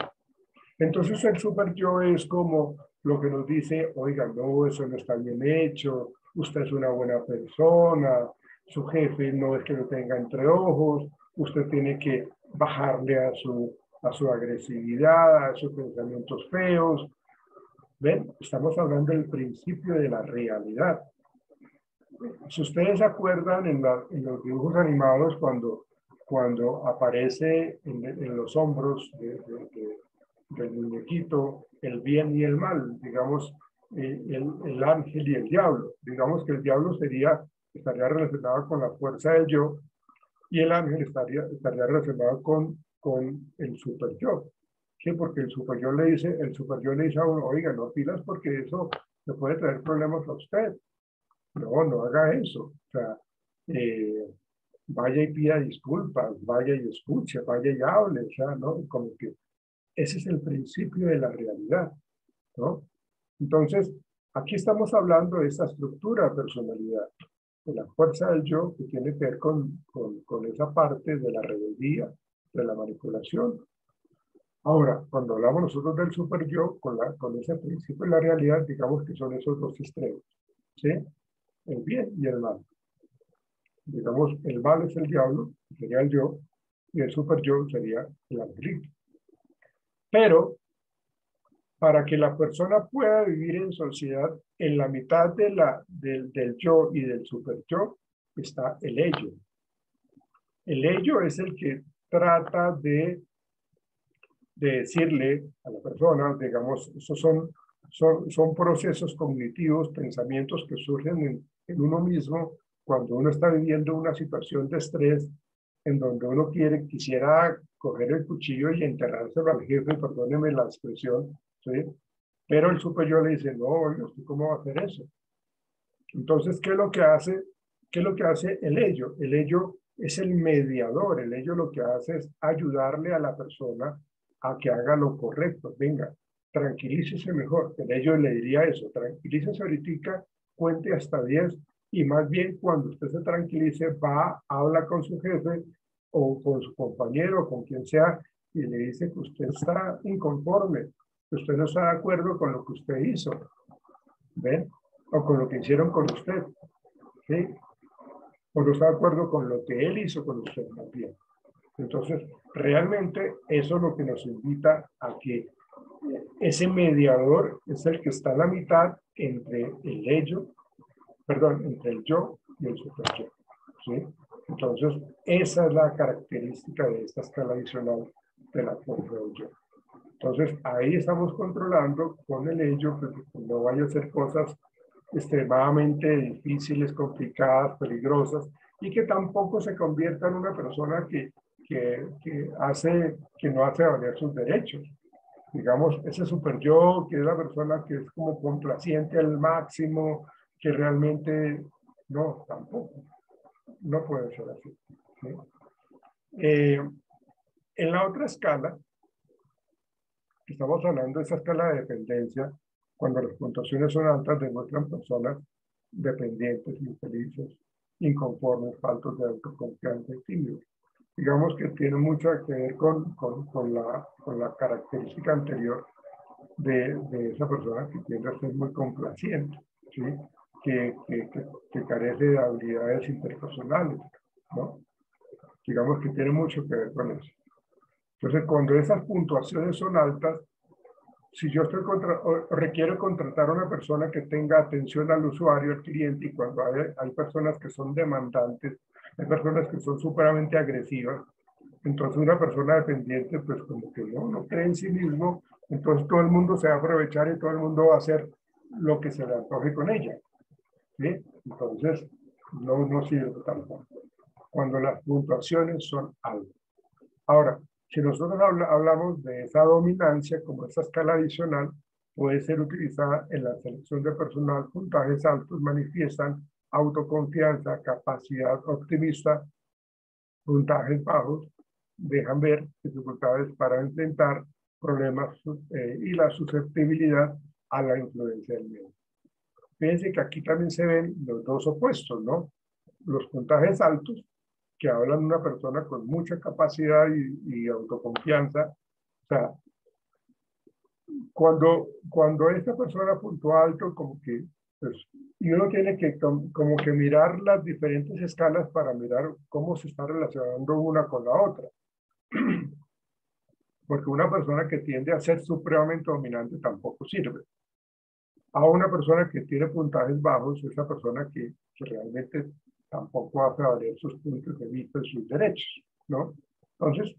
Entonces el super yo es como lo que nos dice, oiga, no, eso no está bien hecho, usted es una buena persona, su jefe no es que lo tenga entre ojos, usted tiene que bajarle a su agresividad, a sus pensamientos feos. ¿Ven? Estamos hablando del principio de la realidad. Si ustedes se acuerdan en los dibujos animados, cuando aparece en los hombros del muñequito el bien y el mal, digamos, el ángel y el diablo. Digamos que el diablo estaría relacionado con la fuerza del yo y el ángel estaría relacionado con el super yo. Sí, porque el super yo le dice a uno, oiga, no pilas porque eso le puede traer problemas a usted. No haga eso. O sea, vaya y pida disculpas, vaya y escuche, vaya y hable, o sea, ¿no? Como que ese es el principio de la realidad, ¿no? Entonces, aquí estamos hablando de esa estructura de personalidad, de la fuerza del yo, que tiene que ver con esa parte de la rebeldía, de la manipulación. Ahora, cuando hablamos nosotros del super yo, con ese principio de la realidad, digamos que son esos dos extremos, ¿sí? El bien y el mal. Digamos, el mal es el diablo, sería el yo, y el super yo sería el angelito. Pero para que la persona pueda vivir en sociedad, en la mitad del yo y del super yo está el ello. El ello es el que trata de decirle a la persona, digamos, esos son procesos cognitivos, pensamientos que surgen en uno mismo cuando uno está viviendo una situación de estrés en donde uno quisiera coger el cuchillo y enterrárselo al jefe, perdóneme la expresión, ¿sí? Pero el superior le dice, no, oiga, ¿usted cómo va a hacer eso? Entonces, ¿qué es lo que hace? ¿Qué es lo que hace el ello? El ello es el mediador, el ello lo que hace es ayudarle a la persona a que haga lo correcto. Venga, tranquilícese mejor. El ello le diría eso, tranquilícese ahorita, cuente hasta 10 y más bien cuando usted se tranquilice va, habla con su jefe o con su compañero o con quien sea y le dice que usted está inconforme, que usted no está de acuerdo con lo que usted hizo, ¿ven? O con lo que hicieron con usted, ¿sí? O no está de acuerdo con lo que él hizo con usted también. Entonces, realmente eso es lo que nos invita a que ese mediador es el que está a la mitad entre el ello, perdón, entre el yo y el super yo, ¿sí? Entonces, esa es la característica de esta escala adicional de la fuerza del yo. Entonces, ahí estamos controlando con el ello que no vaya a hacer cosas extremadamente difíciles, complicadas, peligrosas, y que tampoco se convierta en una persona que no hace valer sus derechos. Digamos, ese super yo, que es la persona que es como complaciente al máximo, que realmente no, tampoco. No puede ser así, ¿sí? En la otra escala, estamos hablando de esa escala de dependencia, cuando las puntuaciones son altas, demuestran personas dependientes, infelices, inconformes, faltos de autoconfianza y tímidos. Digamos que tiene mucho que ver con la característica anterior de esa persona que tiende a ser muy complaciente. ¿sí? Que carece de habilidades interpersonales, ¿no? Digamos que tiene mucho que ver con eso. Entonces, cuando esas puntuaciones son altas, si yo requiero contratar a una persona que tenga atención al usuario, al cliente, y cuando hay personas que son demandantes, hay personas que son supremamente agresivas, entonces una persona dependiente, pues como que no cree en sí mismo, entonces todo el mundo se va a aprovechar y todo el mundo va a hacer lo que se le antoje con ella, ¿sí? Entonces, no sirve tampoco. Cuando las puntuaciones son altas. Ahora, si nosotros hablamos de esa dominancia como esa escala adicional, puede ser utilizada en la selección de personal. Puntajes altos manifiestan autoconfianza, capacidad optimista. Puntajes bajos dejan ver dificultades para enfrentar problemas y la susceptibilidad a la influencia del medio. Fíjense que aquí también se ven los dos opuestos, ¿no? Los puntajes altos, que hablan de una persona con mucha capacidad y autoconfianza. O sea, cuando esta persona puntúa alto, como que, pues, y uno tiene que como que mirar las diferentes escalas para mirar cómo se está relacionando una con la otra. Porque una persona que tiende a ser supremamente dominante tampoco sirve. A una persona que tiene puntajes bajos, esa persona que realmente tampoco hace valer sus puntos de vista y sus derechos, ¿no? Entonces,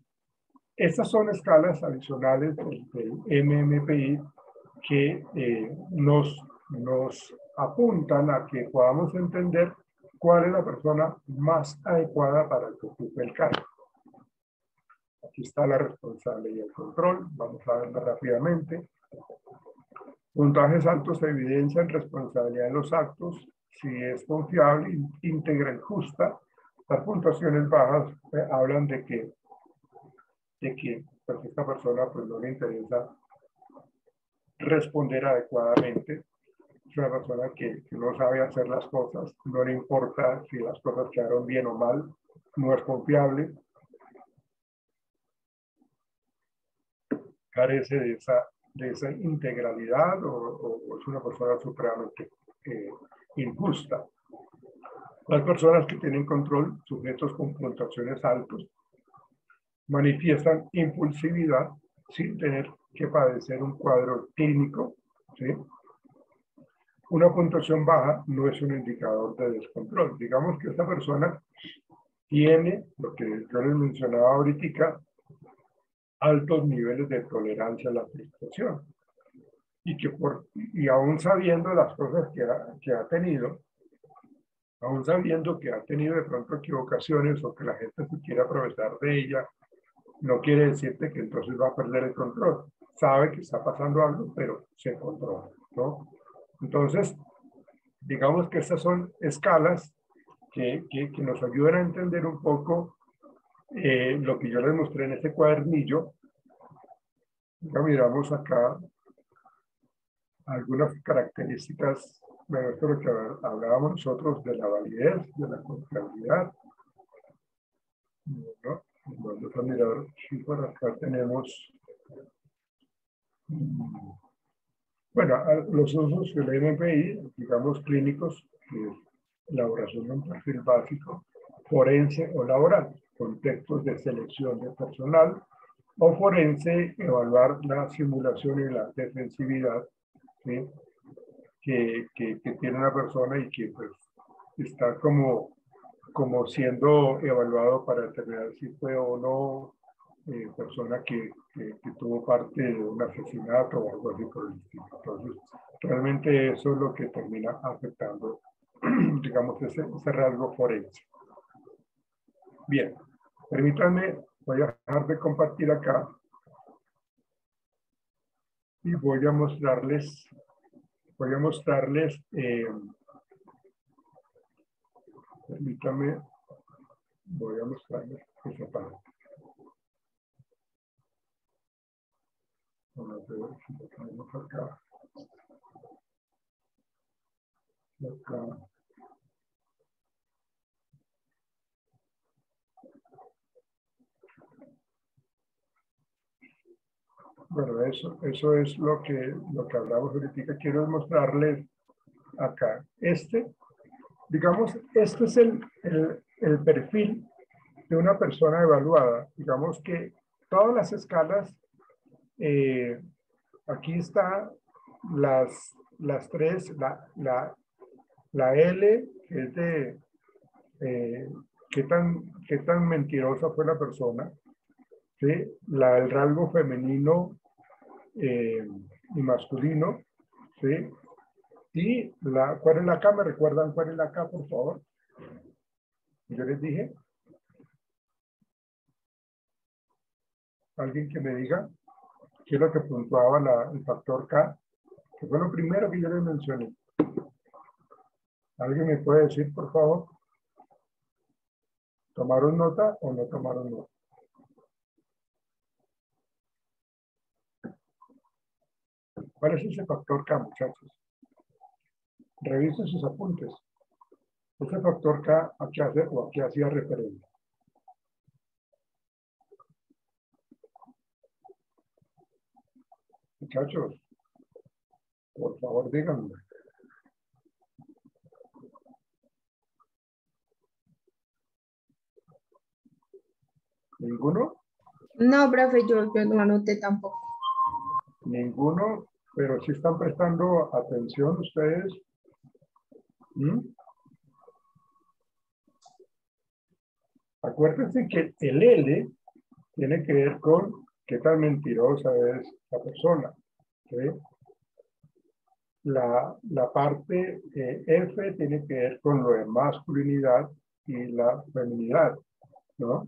estas son escalas adicionales del MMPI que nos apuntan a que podamos entender cuál es la persona más adecuada para que ocupe el cargo. Aquí está la responsable y el control. Vamos a verla rápidamente. Puntajes altos evidencian responsabilidad en los actos, si es confiable, íntegra y justa. Las puntuaciones bajas hablan de que pues, esta persona pues, no le interesa responder adecuadamente. Es una persona que no sabe hacer las cosas, no le importa si las cosas quedaron bien o mal, no es confiable, carece de esa integralidad o es una persona supremamente injusta. Las personas que tienen control, sujetos con puntuaciones altos, manifiestan impulsividad sin tener que padecer un cuadro clínico, ¿sí? Una puntuación baja no es un indicador de descontrol. Digamos que esta persona tiene, lo que yo les mencionaba ahorita, altos niveles de tolerancia a la frustración. Y aún sabiendo las cosas que ha tenido, aún sabiendo que ha tenido de pronto equivocaciones o que la gente se quiere aprovechar de ella, no quiere decirte que entonces va a perder el control. Sabe que está pasando algo, pero se controla, ¿no? Entonces, digamos que estas son escalas que nos ayudan a entender un poco lo que yo les mostré en este cuadernillo. Ya miramos acá algunas características, bueno, esto es lo que hablábamos nosotros de la validez, de la confiabilidad, ¿no? Vamos a mirar si por acá tenemos, bueno, los usos del MPI, digamos clínicos, que es elaboración de un perfil básico, forense o laboral, contextos de selección de personal, o forense, evaluar la simulación y la defensividad, ¿sí? que tiene una persona y que pues está como siendo evaluado para determinar si fue o no persona que tuvo parte de un asesinato o algo así por el estilo. Entonces, realmente eso es lo que termina afectando, digamos, ese rasgo forense. Bien, permítanme, voy a dejar de compartir acá y voy a mostrarles, permítanme, voy a mostrarles esa parte. Vamos a ver si lo tenemos acá. Acá. Bueno, eso es lo que hablamos ahorita. Quiero mostrarles acá. Digamos, este es el perfil de una persona evaluada. Digamos que todas las escalas, aquí está las tres, la L, que es de qué tan mentirosa fue la persona, ¿sí? El rasgo femenino y masculino, ¿sí? Y ¿cuál es la K? ¿Me recuerdan cuál es la K, por favor? Yo les dije. Alguien que me diga qué es lo que puntuaba el factor K, que fue lo primero que yo les mencioné. ¿Alguien me puede decir, por favor? ¿Tomaron nota o no tomaron nota? ¿Cuál es ese factor K, muchachos? Revisen sus apuntes. Ese factor K, ¿a qué hace o a qué hacía referencia? Muchachos, por favor, díganme. ¿Ninguno?
No, profe, yo no anoté tampoco.
Ninguno, pero sí están prestando atención ustedes. ¿Mm? Acuérdense que el L tiene que ver con qué tan mentirosa es la persona. ¿Sí? La parte F tiene que ver con lo de masculinidad y la feminidad, ¿no?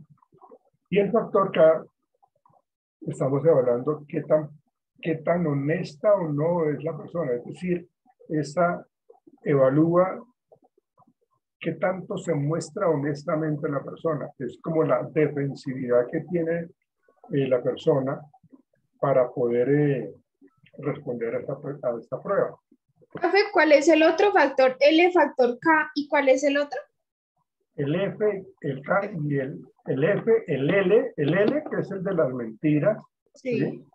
Y el factor K, estamos evaluando qué tan honesta o no es la persona. Es decir, esa evalúa qué tanto se muestra honestamente la persona. Es como la defensividad que tiene la persona para poder responder a esta prueba.
Profe, ¿cuál es el otro factor? L factor K, ¿y cuál es el otro?
El F, el K y el F, el L, que es el de las mentiras.
Sí.
¿Sí?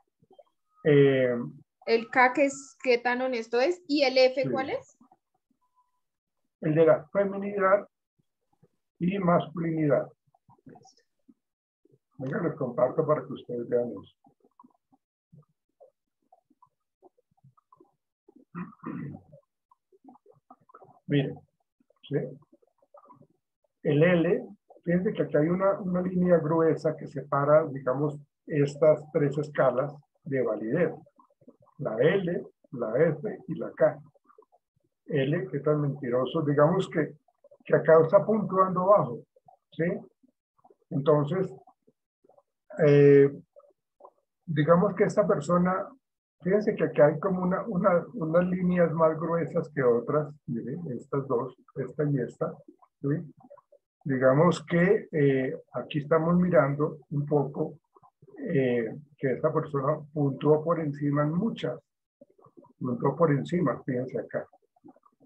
El K, que es qué tan honesto es, y el F,
Sí.
¿cuál es?
El de la feminidad y masculinidad. Venga, les comparto para que ustedes vean eso. Miren, ¿sí? El L, fíjense que aquí hay una línea gruesa que separa, digamos, estas tres escalas de validez. La L, la F y la K. L, que tan mentiroso, digamos que acá está puntuando bajo, ¿sí? Entonces, digamos que esta persona, fíjense que acá hay como unas líneas más gruesas que otras, miren, estas dos, esta y esta, ¿sí? Digamos que aquí estamos mirando un poco que esta persona puntuó por encima en muchas, puntuó por encima, fíjense acá,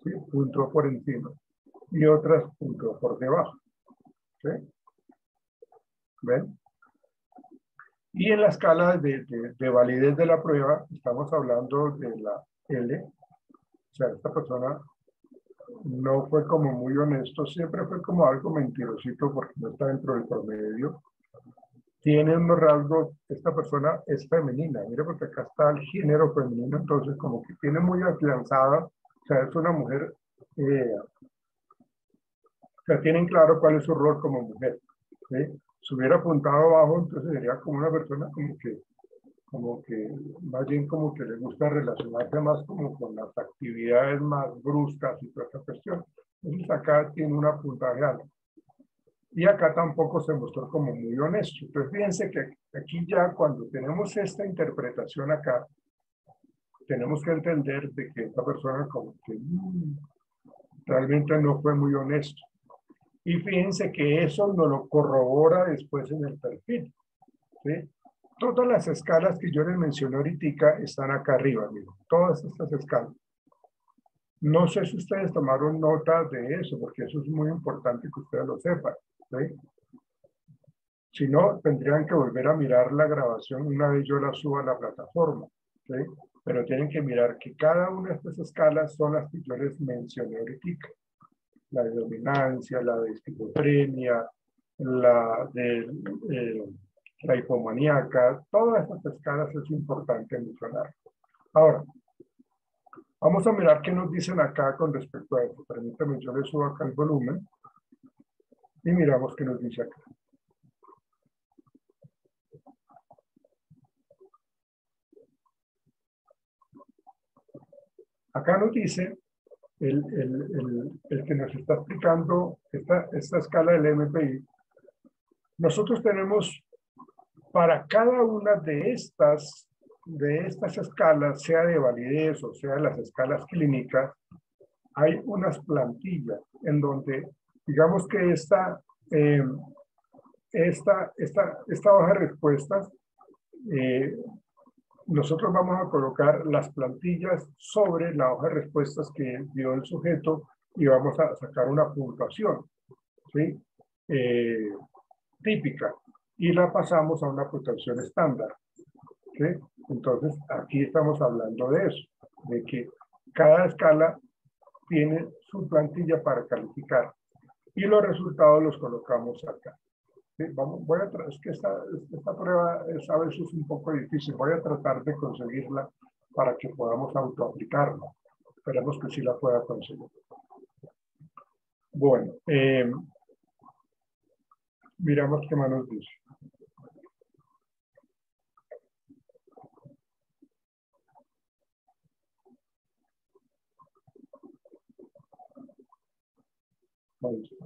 ¿sí? Puntuó por encima, y otras puntuó por debajo, ¿sí? ¿Ven? Y en la escala de validez de la prueba, estamos hablando de la L, o sea, esta persona no fue como muy honesto, siempre fue como algo mentirosito porque no está dentro del promedio. Tiene unos rasgos, esta persona es femenina, mire porque acá está el género femenino, entonces como que tiene muy afianzada, o sea, es una mujer, o sea, tienen claro cuál es su rol como mujer, ¿sí? Si hubiera apuntado abajo, entonces sería como una persona como que más bien como que le gusta relacionarse más como con las actividades más bruscas y toda esta cuestión. Entonces acá tiene un puntaje alto. Y acá tampoco se mostró como muy honesto. Entonces fíjense que aquí ya cuando tenemos esta interpretación acá, tenemos que entender de que esta persona como que realmente no fue muy honesto. Y fíjense que eso nos lo corrobora después en el perfil, ¿sí? Todas las escalas que yo les mencioné ahorita están acá arriba, miren, todas estas escalas. No sé si ustedes tomaron nota de eso, porque eso es muy importante que ustedes lo sepan, ¿sí? Si no, tendrían que volver a mirar la grabación una vez yo la suba a la plataforma, ¿sí? pero tienen que mirar que cada una de estas escalas son las que yo les mencioné ahorita. La de dominancia, la de esquizofrenia, la de la hipomaníaca, todas estas escalas es importante mencionar. Ahora, vamos a mirar qué nos dicen acá con respecto a eso. Permítanme, yo les subo acá el volumen y miramos qué nos dice acá. Acá nos dice el que nos está explicando esta escala del MPI. Nosotros tenemos para cada una de estas escalas, sea de validez o sea de las escalas clínicas, hay unas plantillas en donde, digamos que esta hoja de respuestas, nosotros vamos a colocar las plantillas sobre la hoja de respuestas que dio el sujeto y vamos a sacar una puntuación, ¿sí? Típica, y la pasamos a una puntuación estándar, ¿sí? Entonces, aquí estamos hablando de eso, de que cada escala tiene su plantilla para calificar y los resultados los colocamos acá. Sí, es que esta prueba es a veces un poco difícil. Voy a tratar de conseguirla para que podamos autoaplicarla. Esperemos que sí la pueda conseguir. Bueno, miramos qué más nos dice. Ahí está.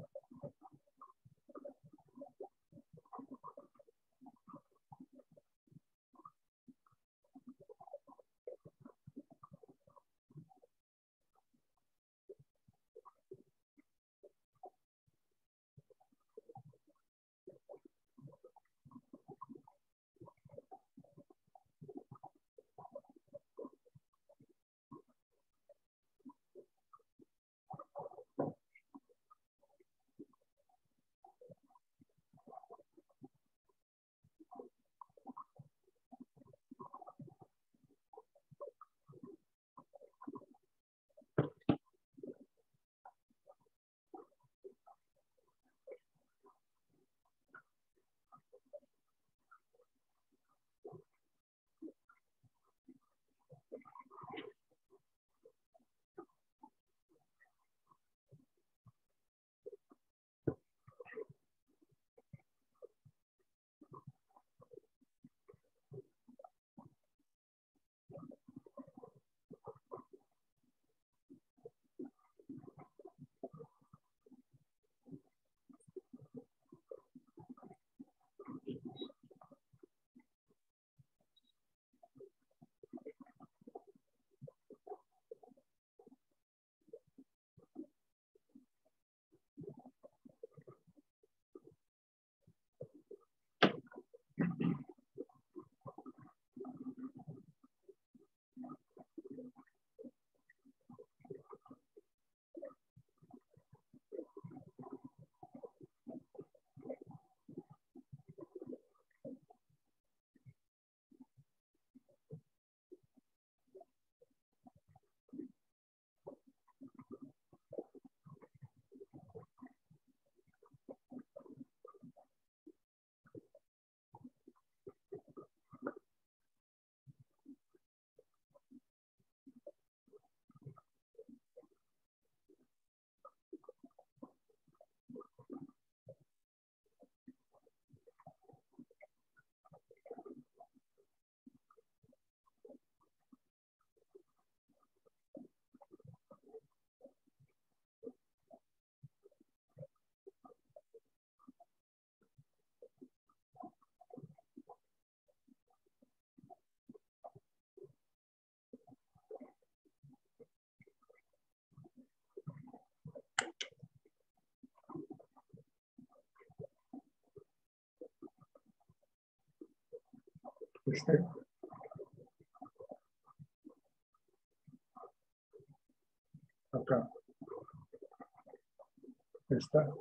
Acá está.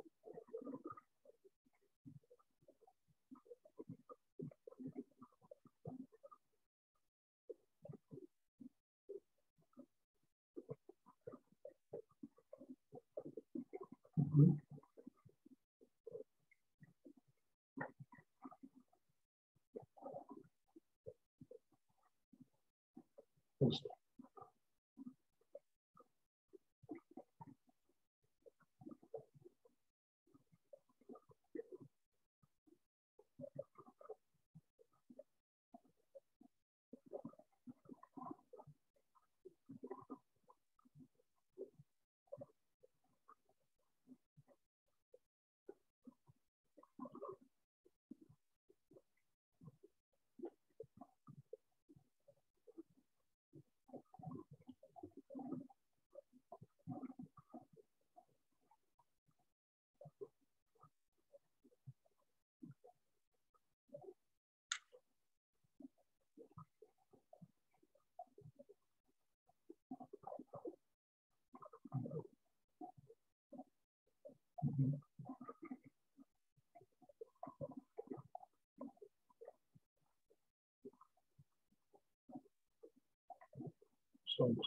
asunto.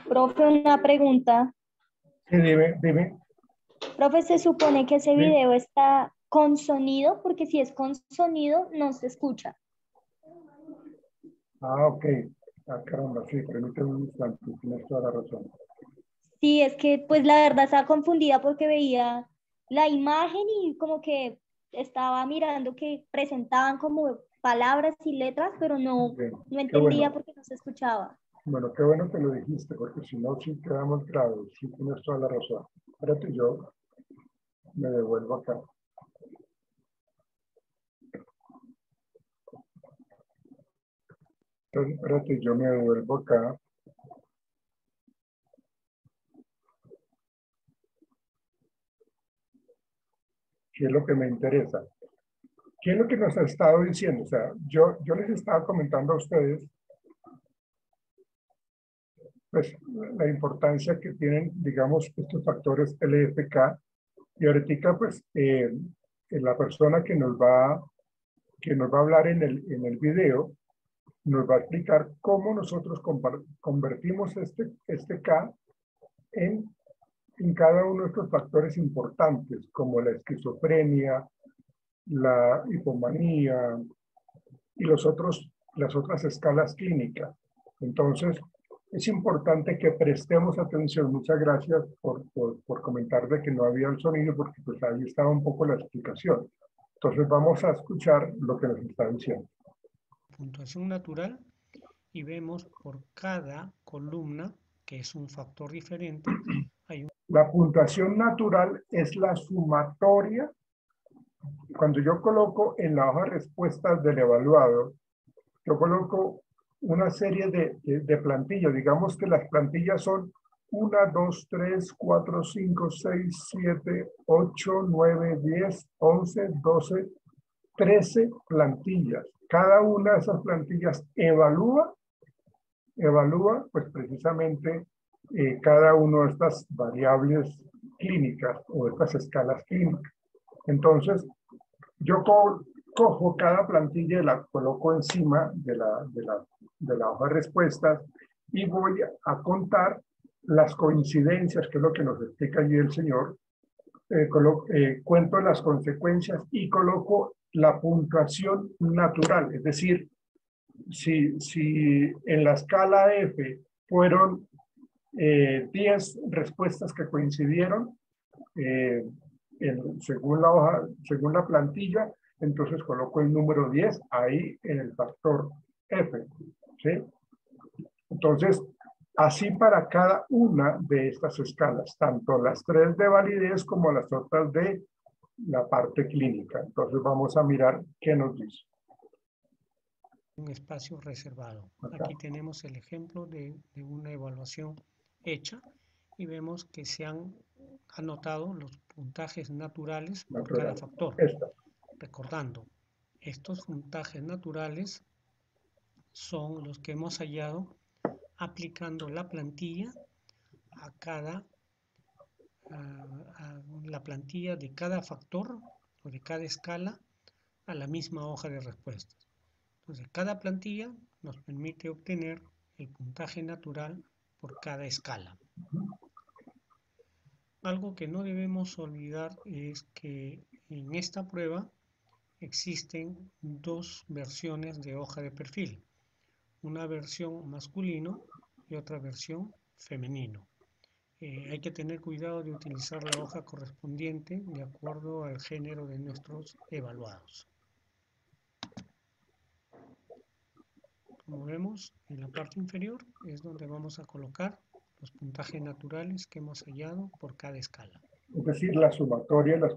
Profe, una pregunta.
Sí, dime.
Profe, se supone que ese
Sí.
video está con sonido, porque si es con sonido no se escucha.
Ah, ok. Ah, caramba, sí, permíteme un instante, tienes toda la razón.
Sí, es que pues la verdad estaba confundida porque veía la imagen y como que estaba mirando que presentaban como palabras y letras, pero no,
Bien,
no
qué
entendía
bueno.
porque no se escuchaba.
Bueno, qué bueno que lo dijiste, porque si no, sí quedamos claros, sí tienes toda la razón. Espérate, yo me devuelvo acá. Entonces, espérate, yo me devuelvo acá. ¿Qué es lo que me interesa? ¿Qué es lo que nos ha estado diciendo? O sea, yo les estaba comentando a ustedes, pues, la importancia que tienen, digamos, estos factores LFK. Y ahorita, pues, la persona que nos va a hablar en el video, nos va a explicar cómo nosotros convertimos este K en cada uno de estos factores importantes, como la esquizofrenia, la hipomanía y las otras escalas clínicas. Entonces, es importante que prestemos atención. Muchas gracias por comentar de que no había el sonido, porque pues ahí estaba un poco la explicación. Entonces, vamos a escuchar lo que nos está diciendo.
Puntuación natural y vemos por cada columna, que es un factor diferente, hay un...
La puntuación natural es la sumatoria. Cuando yo coloco en la hoja de respuestas del evaluado, yo coloco una serie de plantillas. Digamos que las plantillas son 1, 2, 3, 4, 5, 6, 7, 8, 9, 10, 11, 12, 13 plantillas. Cada una de esas plantillas evalúa pues precisamente cada una de estas variables clínicas o estas escalas clínicas. Entonces, yo cojo cada plantilla y la coloco encima de la hoja de respuestas y voy a contar las coincidencias, que es lo que nos explica allí el señor. Cuento las consecuencias y coloco la puntuación natural, es decir, si en la escala F fueron 10 respuestas que coincidieron, eh, según la plantilla, entonces coloco el número 10 ahí en el factor F. ¿Sí? Entonces, así para cada una de estas escalas, tanto las 3 de validez como las otras de la parte clínica. Entonces vamos a mirar qué nos dice.
un espacio reservado.
Acá.
Aquí tenemos el ejemplo de una evaluación hecha y vemos que se han anotado los puntajes naturales por cada factor.
Esta.
Recordando, estos puntajes naturales son los que hemos hallado aplicando la plantilla a la plantilla de cada factor o de cada escala a la misma hoja de respuestas. Entonces, cada plantilla nos permite obtener el puntaje natural por cada escala. Algo que no debemos olvidar es que en esta prueba existen dos versiones de hoja de perfil, una versión masculino y otra versión femenino. Hay que tener cuidado de utilizar la hoja correspondiente de acuerdo al género de nuestros evaluados. Como vemos, en la parte inferior es donde vamos a colocar los puntajes naturales que hemos hallado por cada escala.
Es decir, la sumatoria, las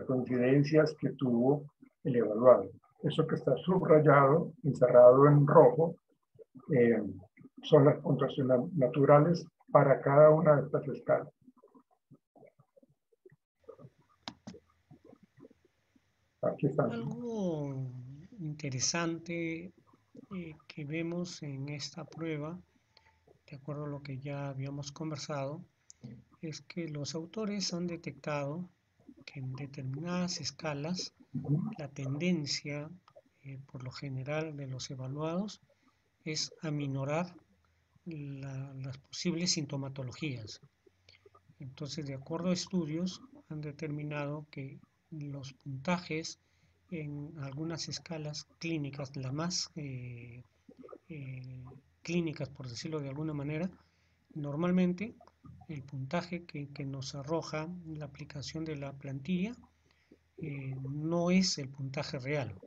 coincidencias que tuvo el evaluado. Eso que está subrayado, encerrado en rojo, son las puntuaciones naturales para cada una de estas escalas. Aquí están.
Algo interesante que vemos en esta prueba, de acuerdo a lo que ya habíamos conversado, es que los autores han detectado que en determinadas escalas la tendencia, por lo general, de los evaluados es aminorar las posibles sintomatologías. Entonces, de acuerdo a estudios, han determinado que los puntajes en algunas escalas clínicas, las más clínicas, por decirlo de alguna manera, normalmente el puntaje que nos arroja la aplicación de la plantilla no es el puntaje real.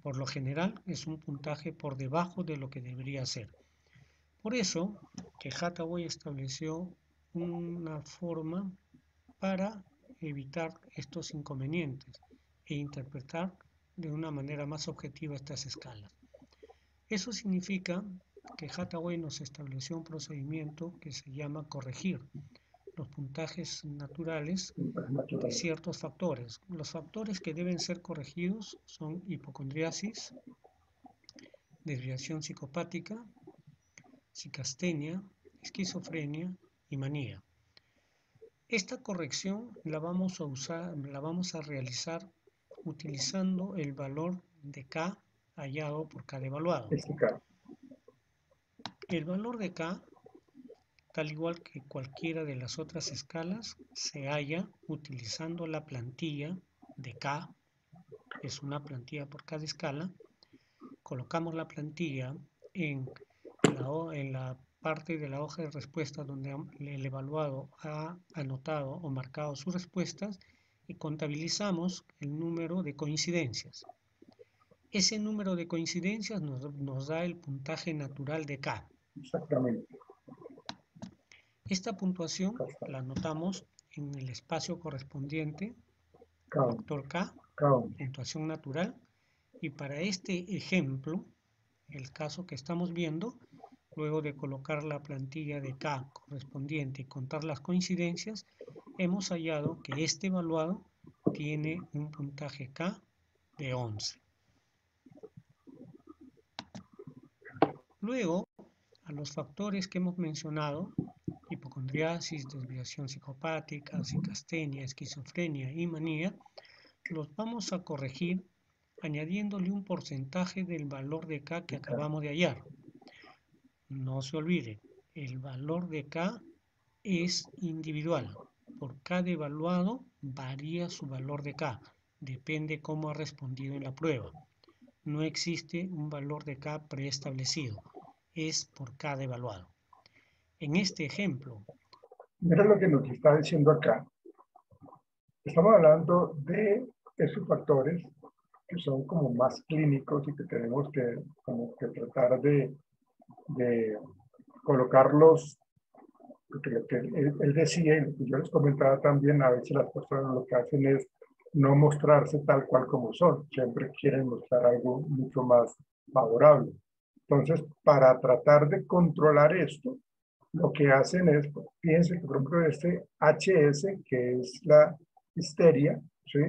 Por lo general es un puntaje por debajo de lo que debería ser. Por eso que Hathaway estableció una forma para evitar estos inconvenientes e interpretar de una manera más objetiva estas escalas. Eso significa que Hathaway nos estableció un procedimiento que se llama corregir los puntajes naturales de ciertos factores. Los factores que deben ser corregidos son hipocondriasis, desviación psicopática, psicastenia, esquizofrenia y manía. Esta corrección la vamos a realizar utilizando el valor de K hallado por cada evaluado. El valor de K, tal igual que cualquiera de las otras escalas, se halla utilizando la plantilla de K, es una plantilla por cada escala. Colocamos la plantilla en la parte de la hoja de respuesta donde el evaluado ha anotado o marcado sus respuestas y contabilizamos el número de coincidencias. Ese número de coincidencias nos da el puntaje natural de K.
Exactamente.
Esta puntuación la anotamos en el espacio correspondiente, factor K, puntuación natural, y para este ejemplo, el caso que estamos viendo, luego de colocar la plantilla de K correspondiente y contar las coincidencias, hemos hallado que este evaluado tiene un puntaje K de 11. Luego, a los factores que hemos mencionado, hipocondriasis, desviación psicopática, psicastenia, esquizofrenia y manía, los vamos a corregir añadiéndole un porcentaje del valor de K que acabamos de hallar. No se olvide, el valor de K es individual. Por cada evaluado varía su valor de K. Depende cómo ha respondido en la prueba. No existe un valor de K preestablecido. Es por cada evaluado. En este ejemplo,
mira lo que nos está diciendo acá. Estamos hablando de esos factores que son como más clínicos y que tenemos que tratar de colocarlos, porque lo que él decía y lo que yo les comentaba también, a veces las personas lo que hacen es no mostrarse tal cual como son, siempre quieren mostrar algo mucho más favorable. Entonces, para tratar de controlar esto, lo que hacen es, fíjense que por ejemplo este HS, que es la histeria, ¿sí?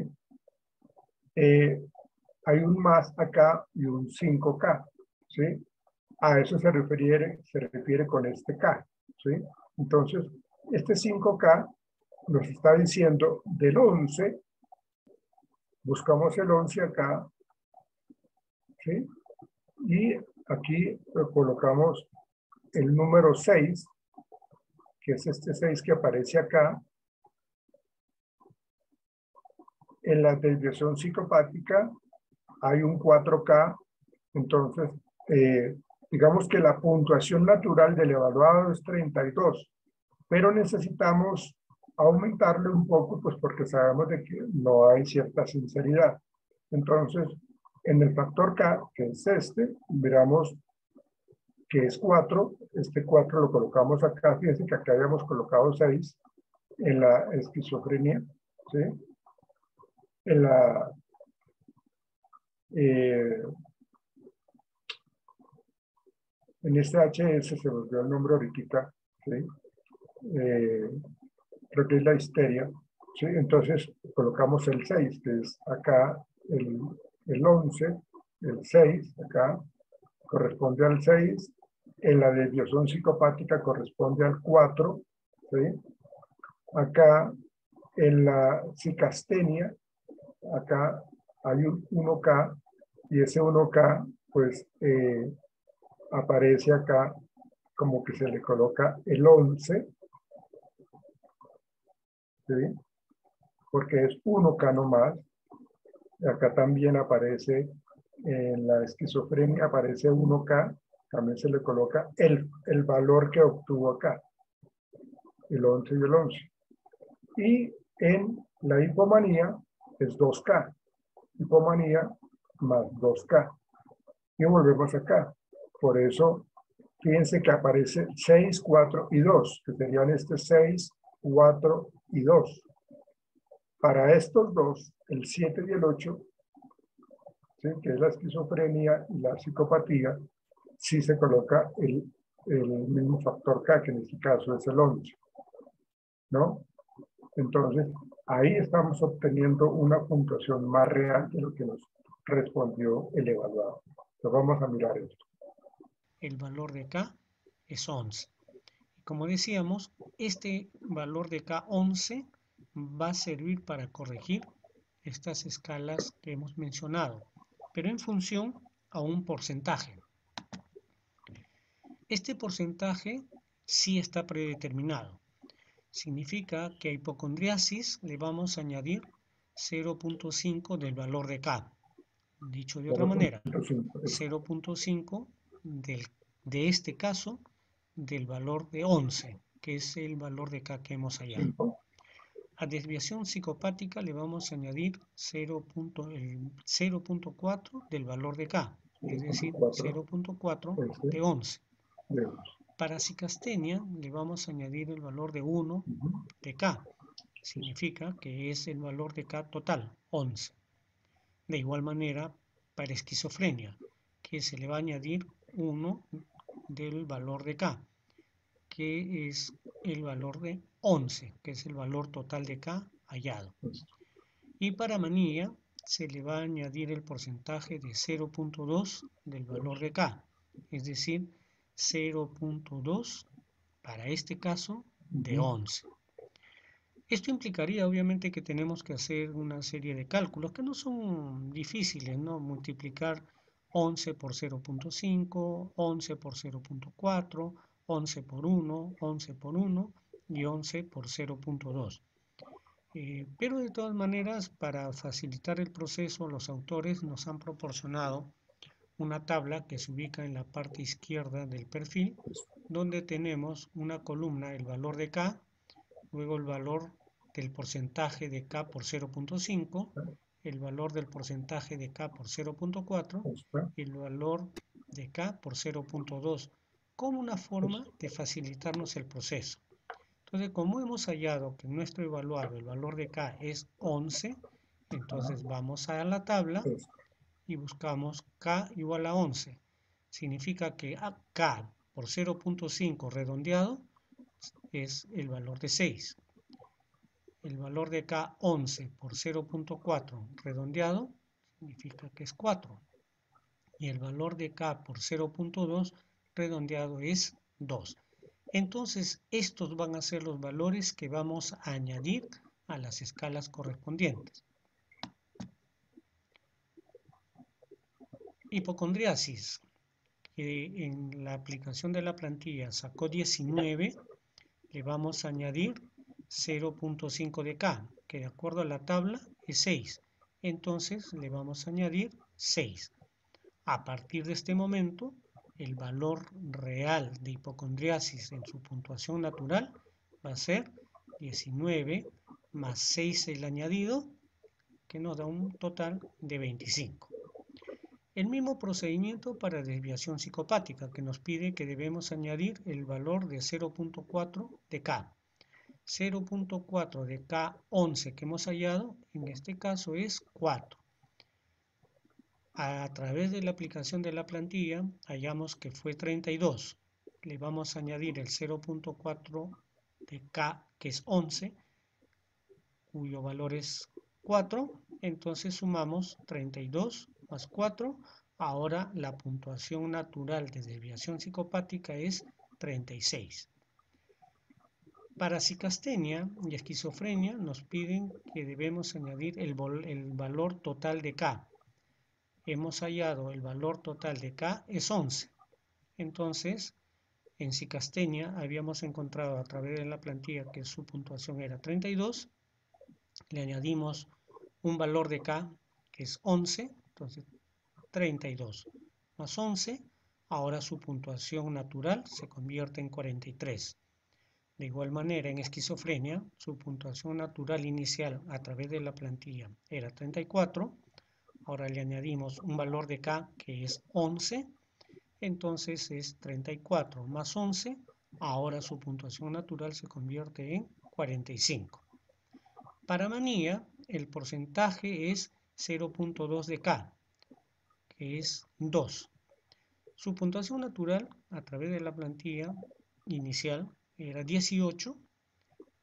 Hay un más acá y un 5K, ¿sí? A eso se refiere con este K, ¿sí? Entonces, este 5K nos está diciendo del 11, buscamos el 11 acá, ¿sí? Y aquí colocamos el número 6, que es este 6 que aparece acá. En la desviación psicopática hay un 4K, entonces digamos que la puntuación natural del evaluado es 32, pero necesitamos aumentarle un poco, pues porque sabemos de que no hay cierta sinceridad. Entonces, en el factor K, que es este, miramos que es 4, este 4 lo colocamos acá, fíjense que acá habíamos colocado 6 en la esquizofrenia, ¿sí? En la en este HS se volvió el nombre ahorita, ¿sí? Creo que es la histeria, ¿sí? Entonces colocamos el 6, que es acá el 11, el 6 acá, corresponde al 6, en la desviación psicopática corresponde al 4, ¿sí? Acá en la psicastenia, acá hay un 1K, y ese 1K pues aparece acá como que se le coloca el 11, ¿sí? Porque es 1K nomás. Acá también aparece, en la esquizofrenia aparece 1K, también se le coloca el valor que obtuvo acá, el 11 y el 11. Y en la hipomanía es 2K, hipomanía más 2K. Y volvemos acá. Por eso, fíjense que aparece 6, 4 y 2, que serían este 6, 4 y 2. Para estos dos, el 7 y el 8, ¿sí? Que es la esquizofrenia y la psicopatía, sí se coloca el mismo factor K, que en este caso es el 11, ¿no? Entonces, ahí estamos obteniendo una puntuación más real de lo que nos respondió el evaluado. Entonces, vamos a mirar esto.
El valor de K es 11. Como decíamos, este valor de K11 va a servir para corregir estas escalas que hemos mencionado, pero en función a un porcentaje. Este porcentaje sí está predeterminado. Significa que a hipocondriasis le vamos a añadir 0.5 del valor de K. Dicho de otra manera, 0.5 de este caso del valor de 11, que es el valor de K que hemos hallado. A desviación psicopática le vamos a añadir 0.4 del valor de K, es decir, 0.4 de 11. Para psicastenia le vamos a añadir el valor de 1 de K. Significa que es el valor de K total, 11. De igual manera, para esquizofrenia, que se le va a añadir 1 del valor de K, que es el valor de 11, que es el valor total de K hallado. Y para manía se le va a añadir el porcentaje de 0.2 del valor de K, es decir, 0.2 para este caso de 11. Esto implicaría obviamente que tenemos que hacer una serie de cálculos que no son difíciles, ¿no? Multiplicar 11 por 0.5, 11 por 0.4, 11 por 1, 11 por 1 y 11 por 0.2. Pero de todas maneras, para facilitar el proceso, los autores nos han proporcionado una tabla que se ubica en la parte izquierda del perfil, donde tenemos una columna, el valor de K, luego el valor del porcentaje de K por 0.5, el valor del porcentaje de K por 0.4 y el valor de K por 0.2, como una forma de facilitarnos el proceso. Entonces, como hemos hallado que nuestro evaluado, el valor de K es 11, entonces vamos a la tabla y buscamos K igual a 11. Significa que K por 0.5 redondeado es el valor de 6. El valor de K 11 por 0.4 redondeado significa que es 4. Y el valor de K por 0.2 redondeado es 2. Entonces, estos van a ser los valores que vamos a añadir a las escalas correspondientes. Hipocondriasis, que en la aplicación de la plantilla sacó 19, le vamos a añadir 0.5 de K, que de acuerdo a la tabla es 6. Entonces le vamos a añadir 6. A partir de este momento, el valor real de hipocondriasis en su puntuación natural va a ser 19 más 6 el añadido, que nos da un total de 25. El mismo procedimiento para desviación psicopática, que nos pide que debemos añadir el valor de 0.4 de K. 0.4 de K11 que hemos hallado, en este caso es 4. A través de la aplicación de la plantilla, hallamos que fue 32. Le vamos a añadir el 0.4 de K, que es 11, cuyo valor es 4. Entonces sumamos 32 más 4, Ahora la puntuación natural de desviación psicopática es 36. Para psicastenia y esquizofrenia nos piden que debemos añadir el valor total de K. Hemos hallado el valor total de K es 11. Entonces, en psicastenia habíamos encontrado a través de la plantilla que su puntuación era 32. Le añadimos un valor de K que es 11. Entonces, 32 más 11. Ahora su puntuación natural se convierte en 43. De igual manera, en esquizofrenia, su puntuación natural inicial a través de la plantilla era 34. Ahora le añadimos un valor de K que es 11. Entonces es 34 más 11. Ahora su puntuación natural se convierte en 45. Para manía, el porcentaje es 0.2 de K, que es 2. Su puntuación natural a través de la plantilla inicial era 18.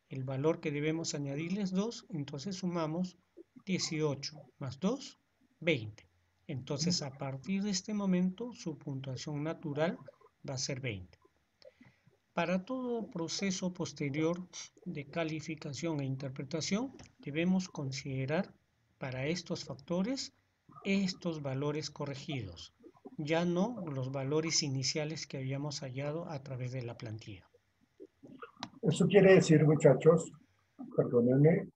El valor que debemos añadirle es 2, entonces sumamos 18 más 2, 20. Entonces, a partir de este momento, su puntuación natural va a ser 20. Para todo proceso posterior de calificación e interpretación, debemos considerar para estos factores estos valores corregidos, ya no los valores iniciales que habíamos hallado a través de la plantilla.
Eso quiere decir, muchachos, perdónenme,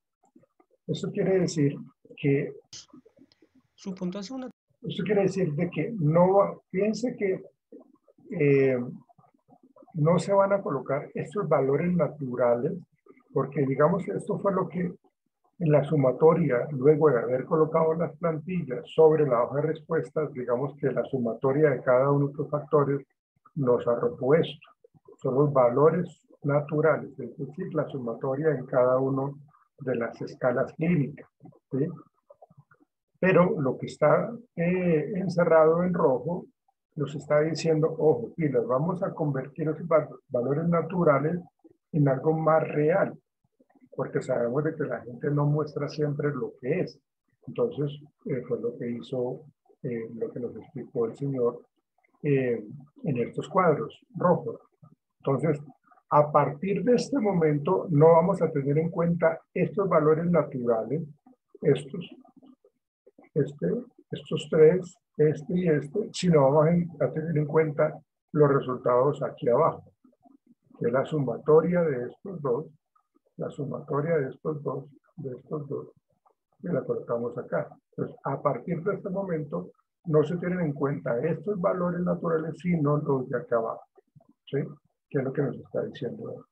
eso quiere decir que
Su puntuación
Eso quiere decir de que no, piense que no se van a colocar estos valores naturales, porque digamos esto fue lo que en la sumatoria, luego de haber colocado las plantillas sobre la hoja de respuestas, digamos que la sumatoria de cada uno de los factores nos arrojó esto. Son los valores naturales, es decir, la sumatoria en cada uno de las escalas clínicas, ¿sí? Pero lo que está encerrado en rojo nos está diciendo, ojo, pilas, vamos a convertir esos valores naturales en algo más real, porque sabemos de que la gente no muestra siempre lo que es. Entonces, fue lo que hizo, lo que nos explicó el señor en estos cuadros rojos. Entonces, a partir de este momento, no vamos a tener en cuenta estos valores naturales, estos tres, este y este, sino vamos a tener en cuenta los resultados aquí abajo, que es la sumatoria de estos dos, la sumatoria de estos dos, y la colocamos acá. Entonces, a partir de este momento, no se tienen en cuenta estos valores naturales, sino los de acá abajo, ¿sí? Que es lo que nos está diciendo.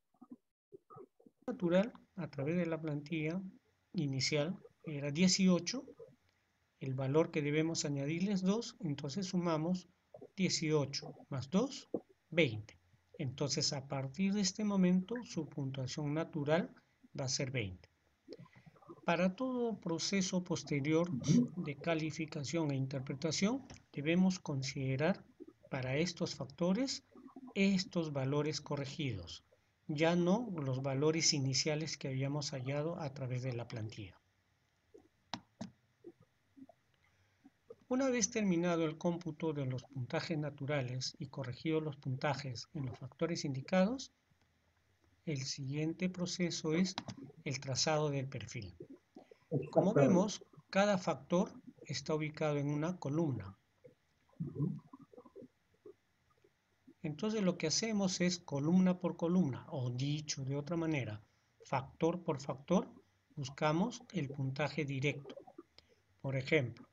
natural a través de la plantilla inicial era 18. El valor que debemos añadirle es 2, entonces sumamos 18 más 2, 20. Entonces, a partir de este momento, su puntuación natural va a ser 20. Para todo proceso posterior de calificación e interpretación, debemos considerar para estos factores estos valores corregidos, ya no los valores iniciales que habíamos hallado a través de la plantilla. Una vez terminado el cómputo de los puntajes naturales y corregidos los puntajes en los factores indicados, el siguiente proceso es el trazado del perfil. Como vemos, cada factor está ubicado en una columna. Entonces lo que hacemos es columna por columna, o dicho de otra manera, factor por factor, buscamos el puntaje directo. Por ejemplo,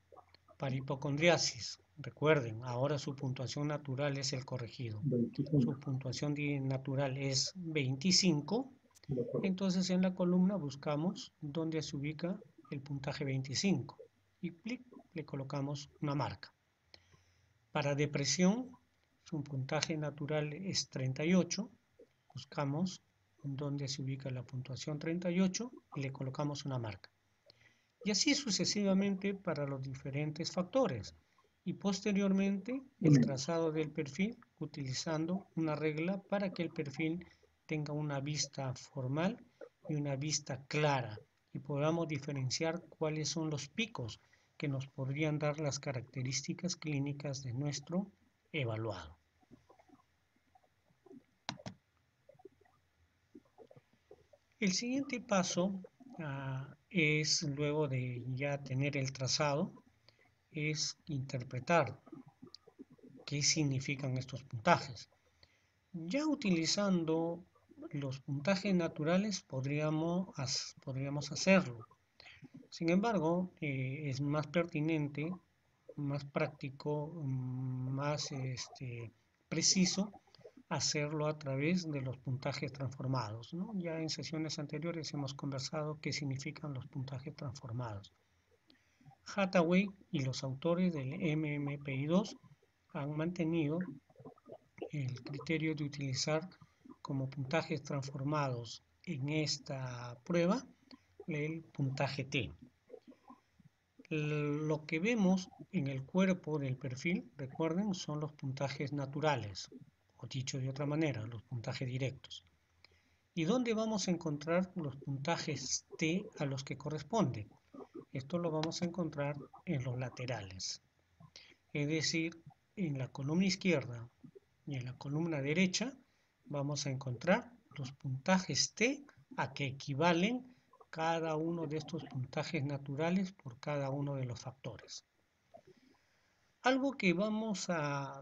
para hipocondriasis, recuerden, ahora su puntuación natural es el corregido.
25.
Su puntuación natural es 25. Entonces en la columna buscamos dónde se ubica el puntaje 25 y clic, le colocamos una marca. Para depresión, su puntaje natural es 38. Buscamos dónde se ubica la puntuación 38 y le colocamos una marca. Y así sucesivamente para los diferentes factores. Y posteriormente el trazado del perfil utilizando una regla para que el perfil tenga una vista formal y una vista clara y podamos diferenciar cuáles son los picos que nos podrían dar las características clínicas de nuestro evaluado. El siguiente paso es, luego de ya tener el trazado, es interpretar qué significan estos puntajes. Ya utilizando los puntajes naturales podríamos hacerlo. Sin embargo, es más pertinente, más práctico, más preciso hacerlo a través de los puntajes transformados, ¿no? Ya en sesiones anteriores hemos conversado qué significan los puntajes transformados. Hathaway y los autores del MMPI-2 han mantenido el criterio de utilizar como puntajes transformados en esta prueba el puntaje T. Lo que vemos en el cuerpo del perfil, recuerden, son los puntajes naturales, o dicho de otra manera, los puntajes directos. ¿Y dónde vamos a encontrar los puntajes T a los que corresponden? Esto lo vamos a encontrar en los laterales, es decir, en la columna izquierda y en la columna derecha vamos a encontrar los puntajes T a que equivalen cada uno de estos puntajes naturales por cada uno de los factores. Algo que vamos a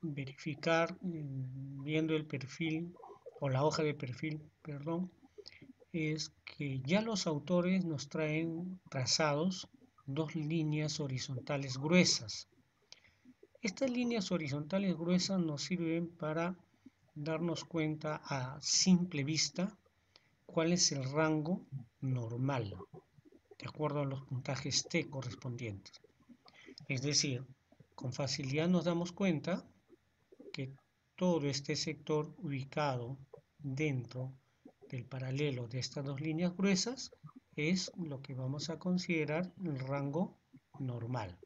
verificar viendo el perfil o la hoja de perfil, perdón, es que ya los autores nos traen trazados dos líneas horizontales gruesas. Estas líneas horizontales gruesas nos sirven para darnos cuenta a simple vista cuál es el rango normal, de acuerdo a los puntajes T correspondientes. Es decir, con facilidad nos damos cuenta que todo este sector ubicado dentro del paralelo de estas dos líneas gruesas es lo que vamos a considerar el rango normal.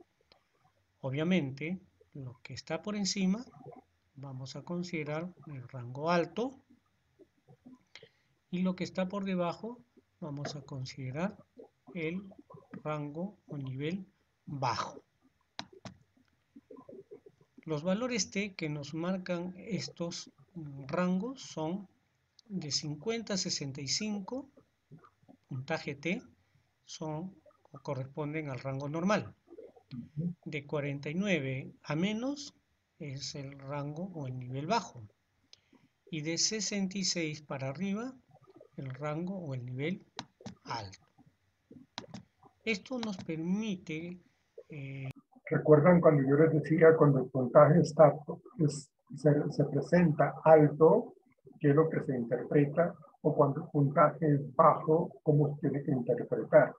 Obviamente, lo que está por encima vamos a considerar el rango alto y lo que está por debajo vamos a considerar el rango o nivel bajo. Los valores T que nos marcan estos rangos son de 50 a 65, puntaje T, son o corresponden al rango normal. De 49 a menos es el rango o el nivel bajo. Y de 66 para arriba, el rango o el nivel alto. Esto nos permite...
¿Recuerdan cuando yo les decía cuando el puntaje está, se presenta alto, qué es lo que se interpreta, o cuando el puntaje es bajo, cómo se tiene que interpretar?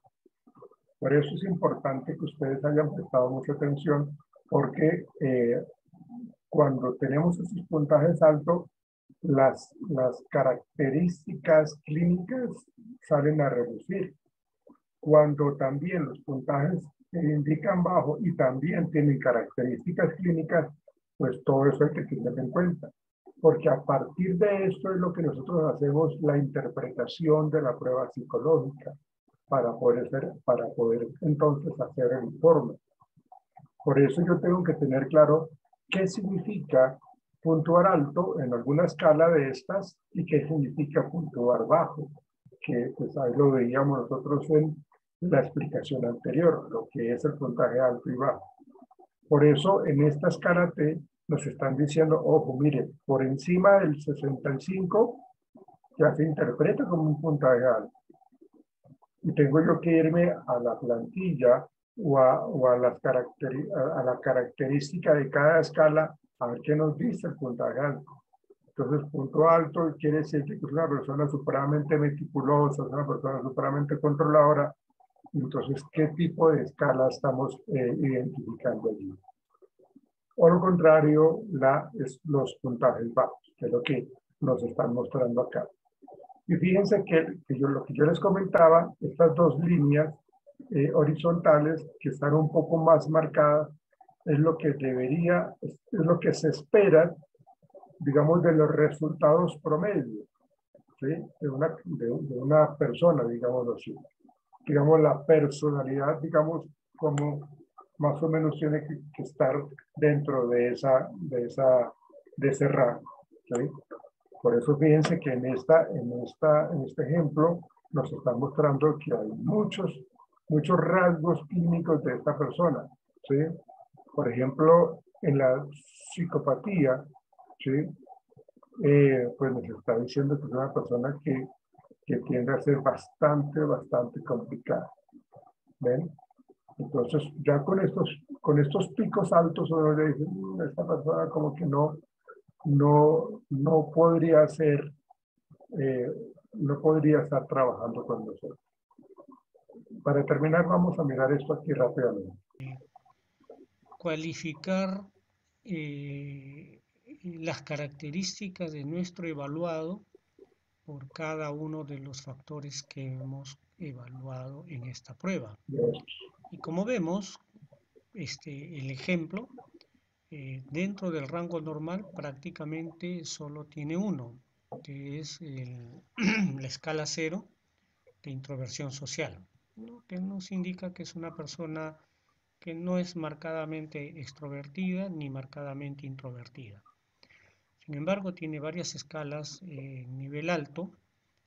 Por eso es importante que ustedes hayan prestado mucha atención, porque cuando tenemos esos puntajes altos, las características clínicas salen a reducir. Cuando también los puntajes indican bajo y también tienen características clínicas, pues todo eso hay que tener en cuenta. Porque a partir de esto es lo que nosotros hacemos la interpretación de la prueba psicológica para poder entonces hacer el informe. Por eso yo tengo que tener claro qué significa puntuar alto en alguna escala de estas y qué significa puntuar bajo, que pues ahí lo veíamos nosotros en la explicación anterior, lo que es el puntaje alto y bajo. Por eso en esta escala T nos están diciendo, ojo, mire, por encima del 65 ya se interpreta como un puntaje alto. Y tengo yo que irme a la plantilla o a la característica de cada escala a ver qué nos dice el puntaje alto. Entonces, punto alto quiere decir que es una persona supremamente meticulosa, es una persona supremamente controladora. Entonces, ¿qué tipo de escala estamos identificando allí? O lo contrario, los puntajes bajos, que es lo que nos están mostrando acá. Y fíjense que lo que yo les comentaba, estas dos líneas horizontales que están un poco más marcadas, es lo que es lo que se espera, digamos, de los resultados promedio, ¿sí? de una persona, digamos así. Digamos, la personalidad, digamos, como más o menos tiene que estar dentro de ese rango. ¿Sí? Por eso fíjense que en este ejemplo nos están mostrando que hay muchos rasgos clínicos de esta persona. ¿Sí? Por ejemplo, en la psicopatía, ¿sí? Pues nos está diciendo que es una persona que tiende a ser bastante complicada. ¿Ven? Entonces, ya con estos picos altos, uno le dice, esta persona como que no podría ser, no podría estar trabajando con nosotros. Para terminar, vamos a mirar esto aquí rápidamente.
Cualificar las características de nuestro evaluado por cada uno de los factores que hemos evaluado en esta prueba. Y como vemos, el ejemplo, dentro del rango normal prácticamente solo tiene uno, que es la escala 0 de introversión social, ¿no? Que nos indica que es una persona que no es marcadamente extrovertida ni marcadamente introvertida. Sin embargo, tiene varias escalas nivel alto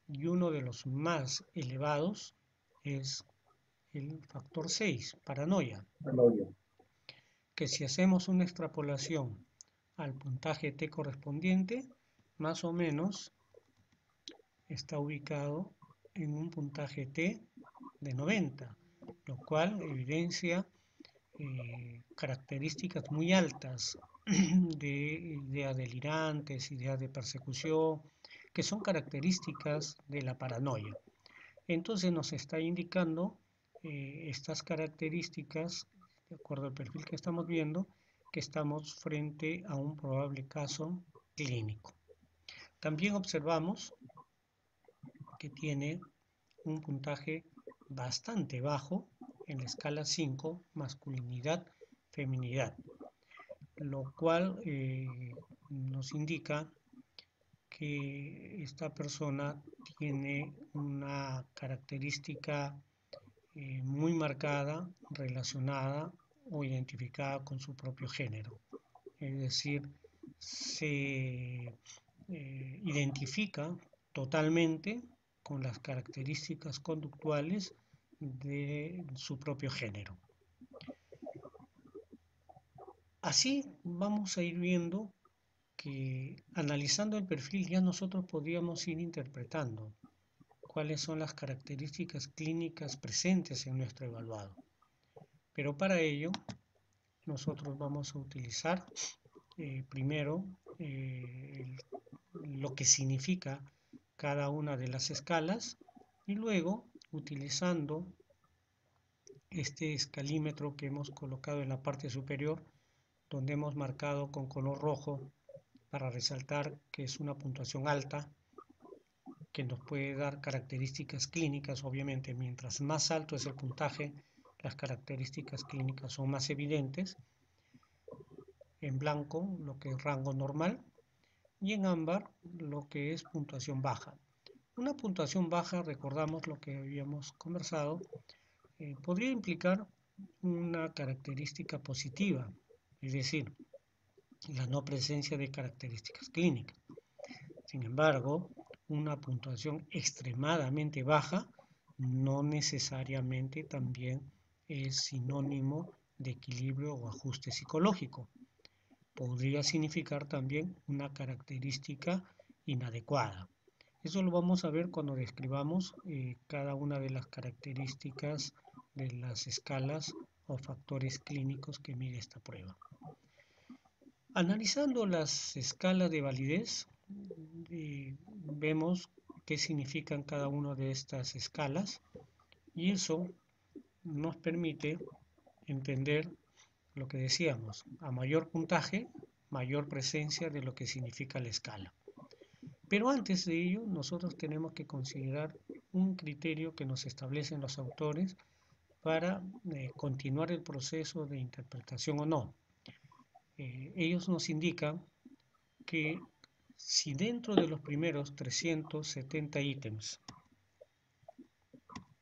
y uno de los más elevados es el factor 6, paranoia, que si hacemos una extrapolación al puntaje T correspondiente, más o menos está ubicado en un puntaje T de 90, lo cual evidencia características muy altas de ideas delirantes, ideas de persecución, que son características de la paranoia. Entonces nos está indicando estas características, de acuerdo al perfil que estamos viendo, que estamos frente a un probable caso clínico. También observamos que tiene un puntaje bastante bajo en la escala 5, masculinidad, feminidad, lo cual nos indica que esta persona tiene una característica muy marcada, relacionada o identificada con su propio género. Es decir, se identifica totalmente con las características conductuales de su propio género. Así vamos a ir viendo que analizando el perfil ya nosotros podríamos ir interpretando cuáles son las características clínicas presentes en nuestro evaluado. Pero para ello nosotros vamos a utilizar primero lo que significa cada una de las escalas y luego utilizando este escalímetro que hemos colocado en la parte superior, donde hemos marcado con color rojo para resaltar que es una puntuación alta, que nos puede dar características clínicas. Obviamente, mientras más alto es el puntaje, las características clínicas son más evidentes. En blanco, lo que es rango normal, y en ámbar, lo que es puntuación baja. Una puntuación baja, recordamos lo que habíamos conversado, podría implicar una característica positiva, es decir, la no presencia de características clínicas. Sin embargo, una puntuación extremadamente baja no necesariamente también es sinónimo de equilibrio o ajuste psicológico. Podría significar también una característica inadecuada. Eso lo vamos a ver cuando describamos cada una de las características de las escalas o factores clínicos que mide esta prueba. Analizando las escalas de validez, vemos qué significan cada una de estas escalas y eso nos permite entender lo que decíamos, a mayor puntaje, mayor presencia de lo que significa la escala. Pero antes de ello, nosotros tenemos que considerar un criterio que nos establecen los autores para continuar el proceso de interpretación o no. Ellos nos indican que si dentro de los primeros 370 ítems,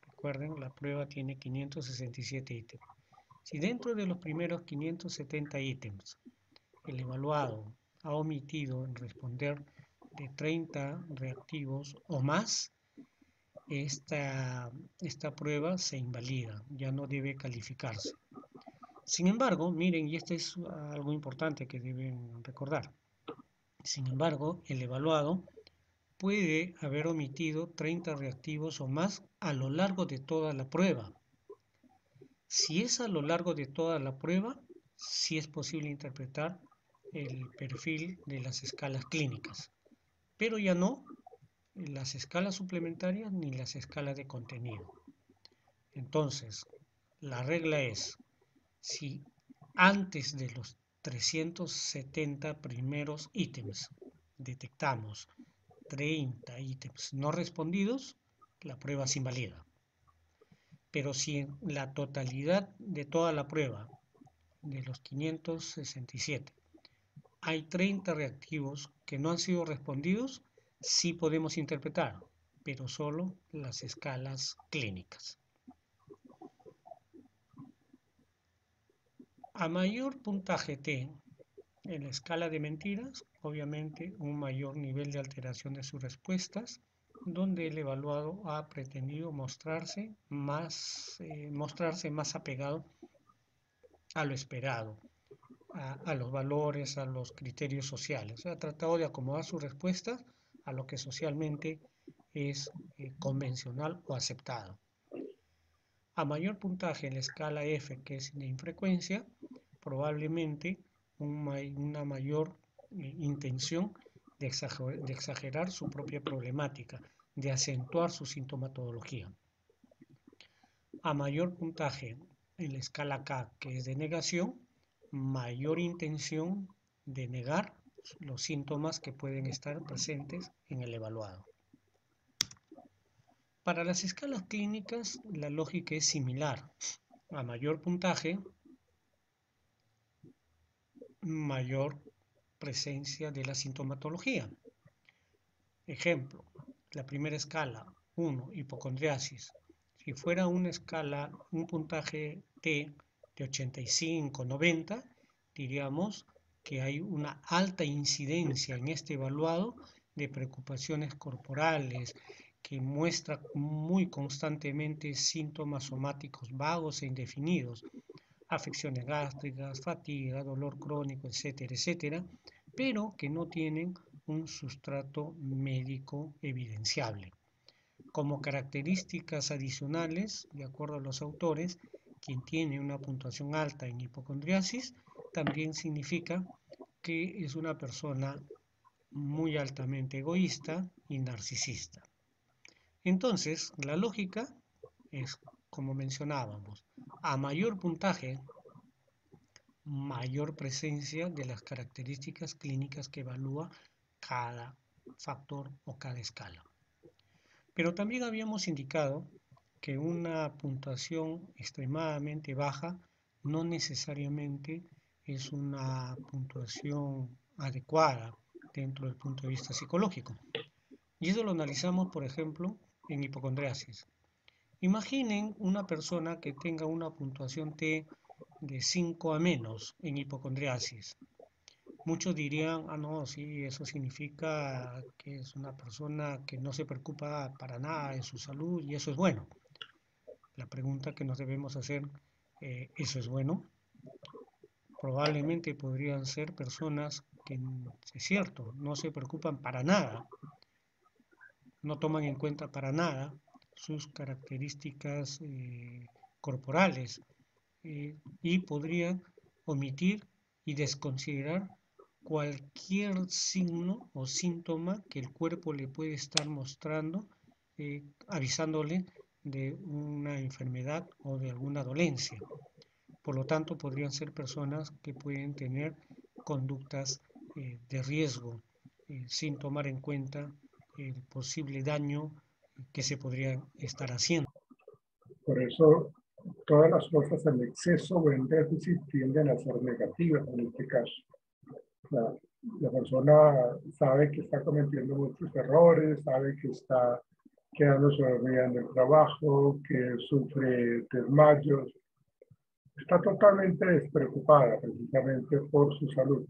recuerden, la prueba tiene 567 ítems, Si dentro de los primeros 570 ítems el evaluado ha omitido en responder de 30 reactivos o más, esta prueba se invalida, ya no debe calificarse. Sin embargo, miren, y esto es algo importante que deben recordar, sin embargo, el evaluado puede haber omitido 30 reactivos o más a lo largo de toda la prueba. Si es a lo largo de toda la prueba, sí es posible interpretar el perfil de las escalas clínicas, pero ya no las escalas suplementarias ni las escalas de contenido. Entonces, la regla es, si antes de los 370 primeros ítems detectamos 30 ítems no respondidos, la prueba se invalida. Pero si en la totalidad de toda la prueba, de los 567, hay 30 reactivos que no han sido respondidos, sí podemos interpretar, pero solo las escalas clínicas. A mayor puntaje T en la escala de mentiras, obviamente un mayor nivel de alteración de sus respuestas, donde el evaluado ha pretendido mostrarse más apegado a lo esperado, a los valores, a los criterios sociales. Ha tratado de acomodar sus respuestas a lo que socialmente es convencional o aceptado. A mayor puntaje en la escala F, que es de infrecuencia, probablemente una mayor intención de exagerar su propia problemática, de acentuar su sintomatología. A mayor puntaje en la escala K, que es de negación, mayor intención de negar los síntomas que pueden estar presentes en el evaluado. Para las escalas clínicas, la lógica es similar. A mayor puntaje, mayor presencia de la sintomatología. Ejemplo, la primera escala, 1, hipocondriasis. Si fuera una escala, un puntaje T de 85, 90, diríamos que hay una alta incidencia en este evaluado de preocupaciones corporales, que muestra muy constantemente síntomas somáticos vagos e indefinidos, afecciones gástricas, fatiga, dolor crónico, etcétera, etcétera, pero que no tienen un sustrato médico evidenciable. Como características adicionales, de acuerdo a los autores, quien tiene una puntuación alta en hipocondriasis también significa que es una persona muy altamente egoísta y narcisista. Entonces, la lógica es, como mencionábamos, a mayor puntaje, mayor presencia de las características clínicas que evalúa cada factor o cada escala. Pero también habíamos indicado que una puntuación extremadamente baja no necesariamente es una puntuación adecuada dentro del punto de vista psicológico. Y eso lo analizamos, por ejemplo, en hipocondriasis. Imaginen una persona que tenga una puntuación T de 5 a menos en hipocondriasis. Muchos dirían, no, sí, eso significa que es una persona que no se preocupa para nada de su salud y eso es bueno. La pregunta que nos debemos hacer, ¿eso es bueno? Probablemente podrían ser personas que, es cierto, no se preocupan para nada, no toman en cuenta para nada sus características corporales y podrían omitir y desconsiderar cualquier signo o síntoma que el cuerpo le puede estar mostrando, avisándole de una enfermedad o de alguna dolencia. Por lo tanto, podrían ser personas que pueden tener conductas de riesgo sin tomar en cuenta el posible daño que se podría estar haciendo.
Por eso, todas las cosas en exceso o en déficit tienden a ser negativas en este caso. La persona sabe que está cometiendo muchos errores, sabe que está quedando dormida en el trabajo, que sufre desmayos, está totalmente despreocupada precisamente por su salud.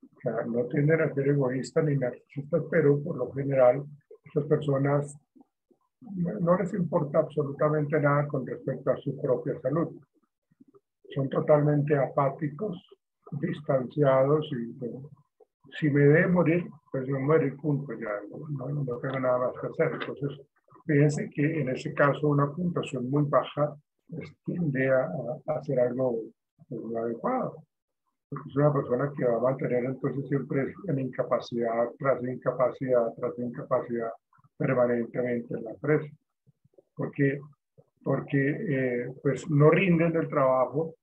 O sea, no tienden a ser egoístas ni narcisistas, pero por lo general estas personas no les importa absolutamente nada con respecto a su propia salud. Son totalmente apáticos, distanciados y bueno, si me debe morir, pues me muero y punto, ya no tengo nada más que hacer. Entonces, fíjense que en ese caso una puntuación muy baja pues, tiende a hacer algo pues, no adecuado. Porque es una persona que va a mantener entonces siempre en incapacidad tras incapacidad tras incapacidad permanentemente en la empresa. Porque pues no rinden del trabajo,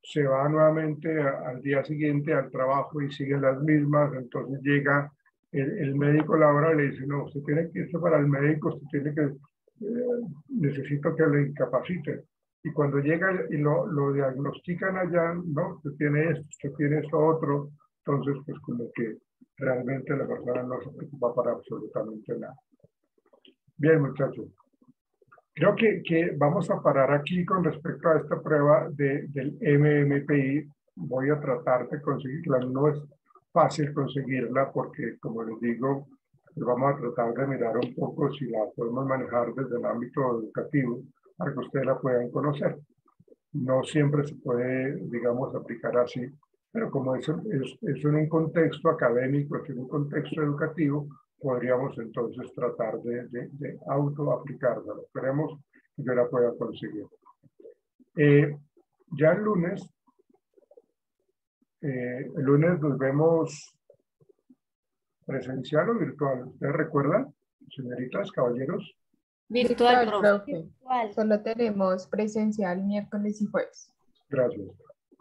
se va nuevamente al día siguiente al trabajo y siguen las mismas, entonces llega el médico laboral y le dice, no, usted tiene que irse para el médico, usted tiene que, necesito que le incapacite. Y cuando llega y lo diagnostican allá, no, usted tiene esto, usted tiene esto otro, entonces pues como que realmente la persona no se preocupa para absolutamente nada. Bien, muchachos. Creo que vamos a parar aquí con respecto a esta prueba del MMPI. Voy a tratar de conseguirla. No es fácil conseguirla porque, como les digo, vamos a tratar de mirar un poco si la podemos manejar desde el ámbito educativo para que ustedes la puedan conocer. No siempre se puede, digamos, aplicar así, pero como es en un contexto académico, es en un contexto educativo, podríamos entonces tratar de auto-aplicarla. Esperemos que yo la pueda conseguir. Ya el lunes nos vemos presencial o virtual. ¿Ustedes recuerdan, señoritas, caballeros?
Virtual, profe.
profe.
Virtual.
Solo tenemos presencial miércoles y jueves.
Gracias.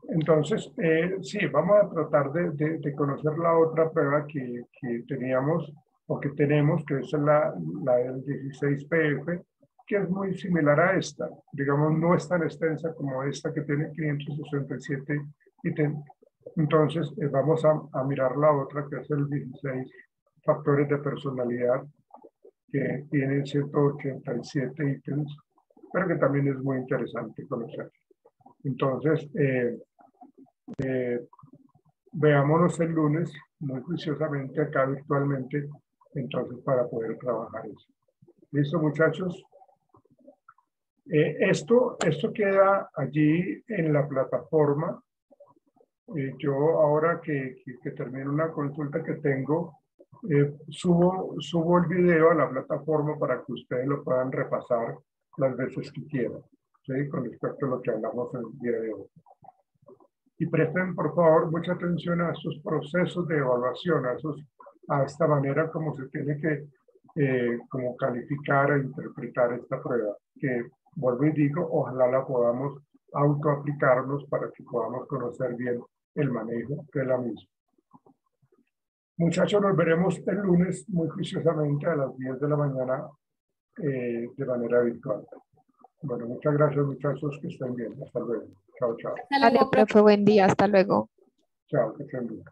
Entonces, sí, vamos a tratar de conocer la otra prueba que teníamos o que tenemos, que es la del 16PF, que es muy similar a esta. Digamos, no es tan extensa como esta que tiene 567 ítems. Entonces, vamos a mirar la otra, que es el 16 factores de personalidad, que tiene 187 ítems, pero que también es muy interesante conocer. Entonces, veámonos el lunes muy juiciosamente acá virtualmente, entonces para poder trabajar eso. ¿Listo, muchachos? Esto queda allí en la plataforma. Yo ahora que termino una consulta que tengo, subo el video a la plataforma para que ustedes lo puedan repasar las veces que quieran, ¿sí? Con respecto a lo que hablamos en el día de hoy. Y presten, por favor, mucha atención a sus procesos de evaluación, a esta manera como se tiene que como calificar e interpretar esta prueba, que vuelvo y digo, ojalá la podamos autoaplicarnos para que podamos conocer bien el manejo de la misma. Muchachos, nos veremos el lunes muy juiciosamente a las 10 de la mañana de manera virtual. Bueno, muchas gracias, muchachos, que estén bien. Hasta luego. Chao, chao.
Hasta
Vale,
luego, profe.
profe, buen día, hasta luego.
Chao, que estén bien.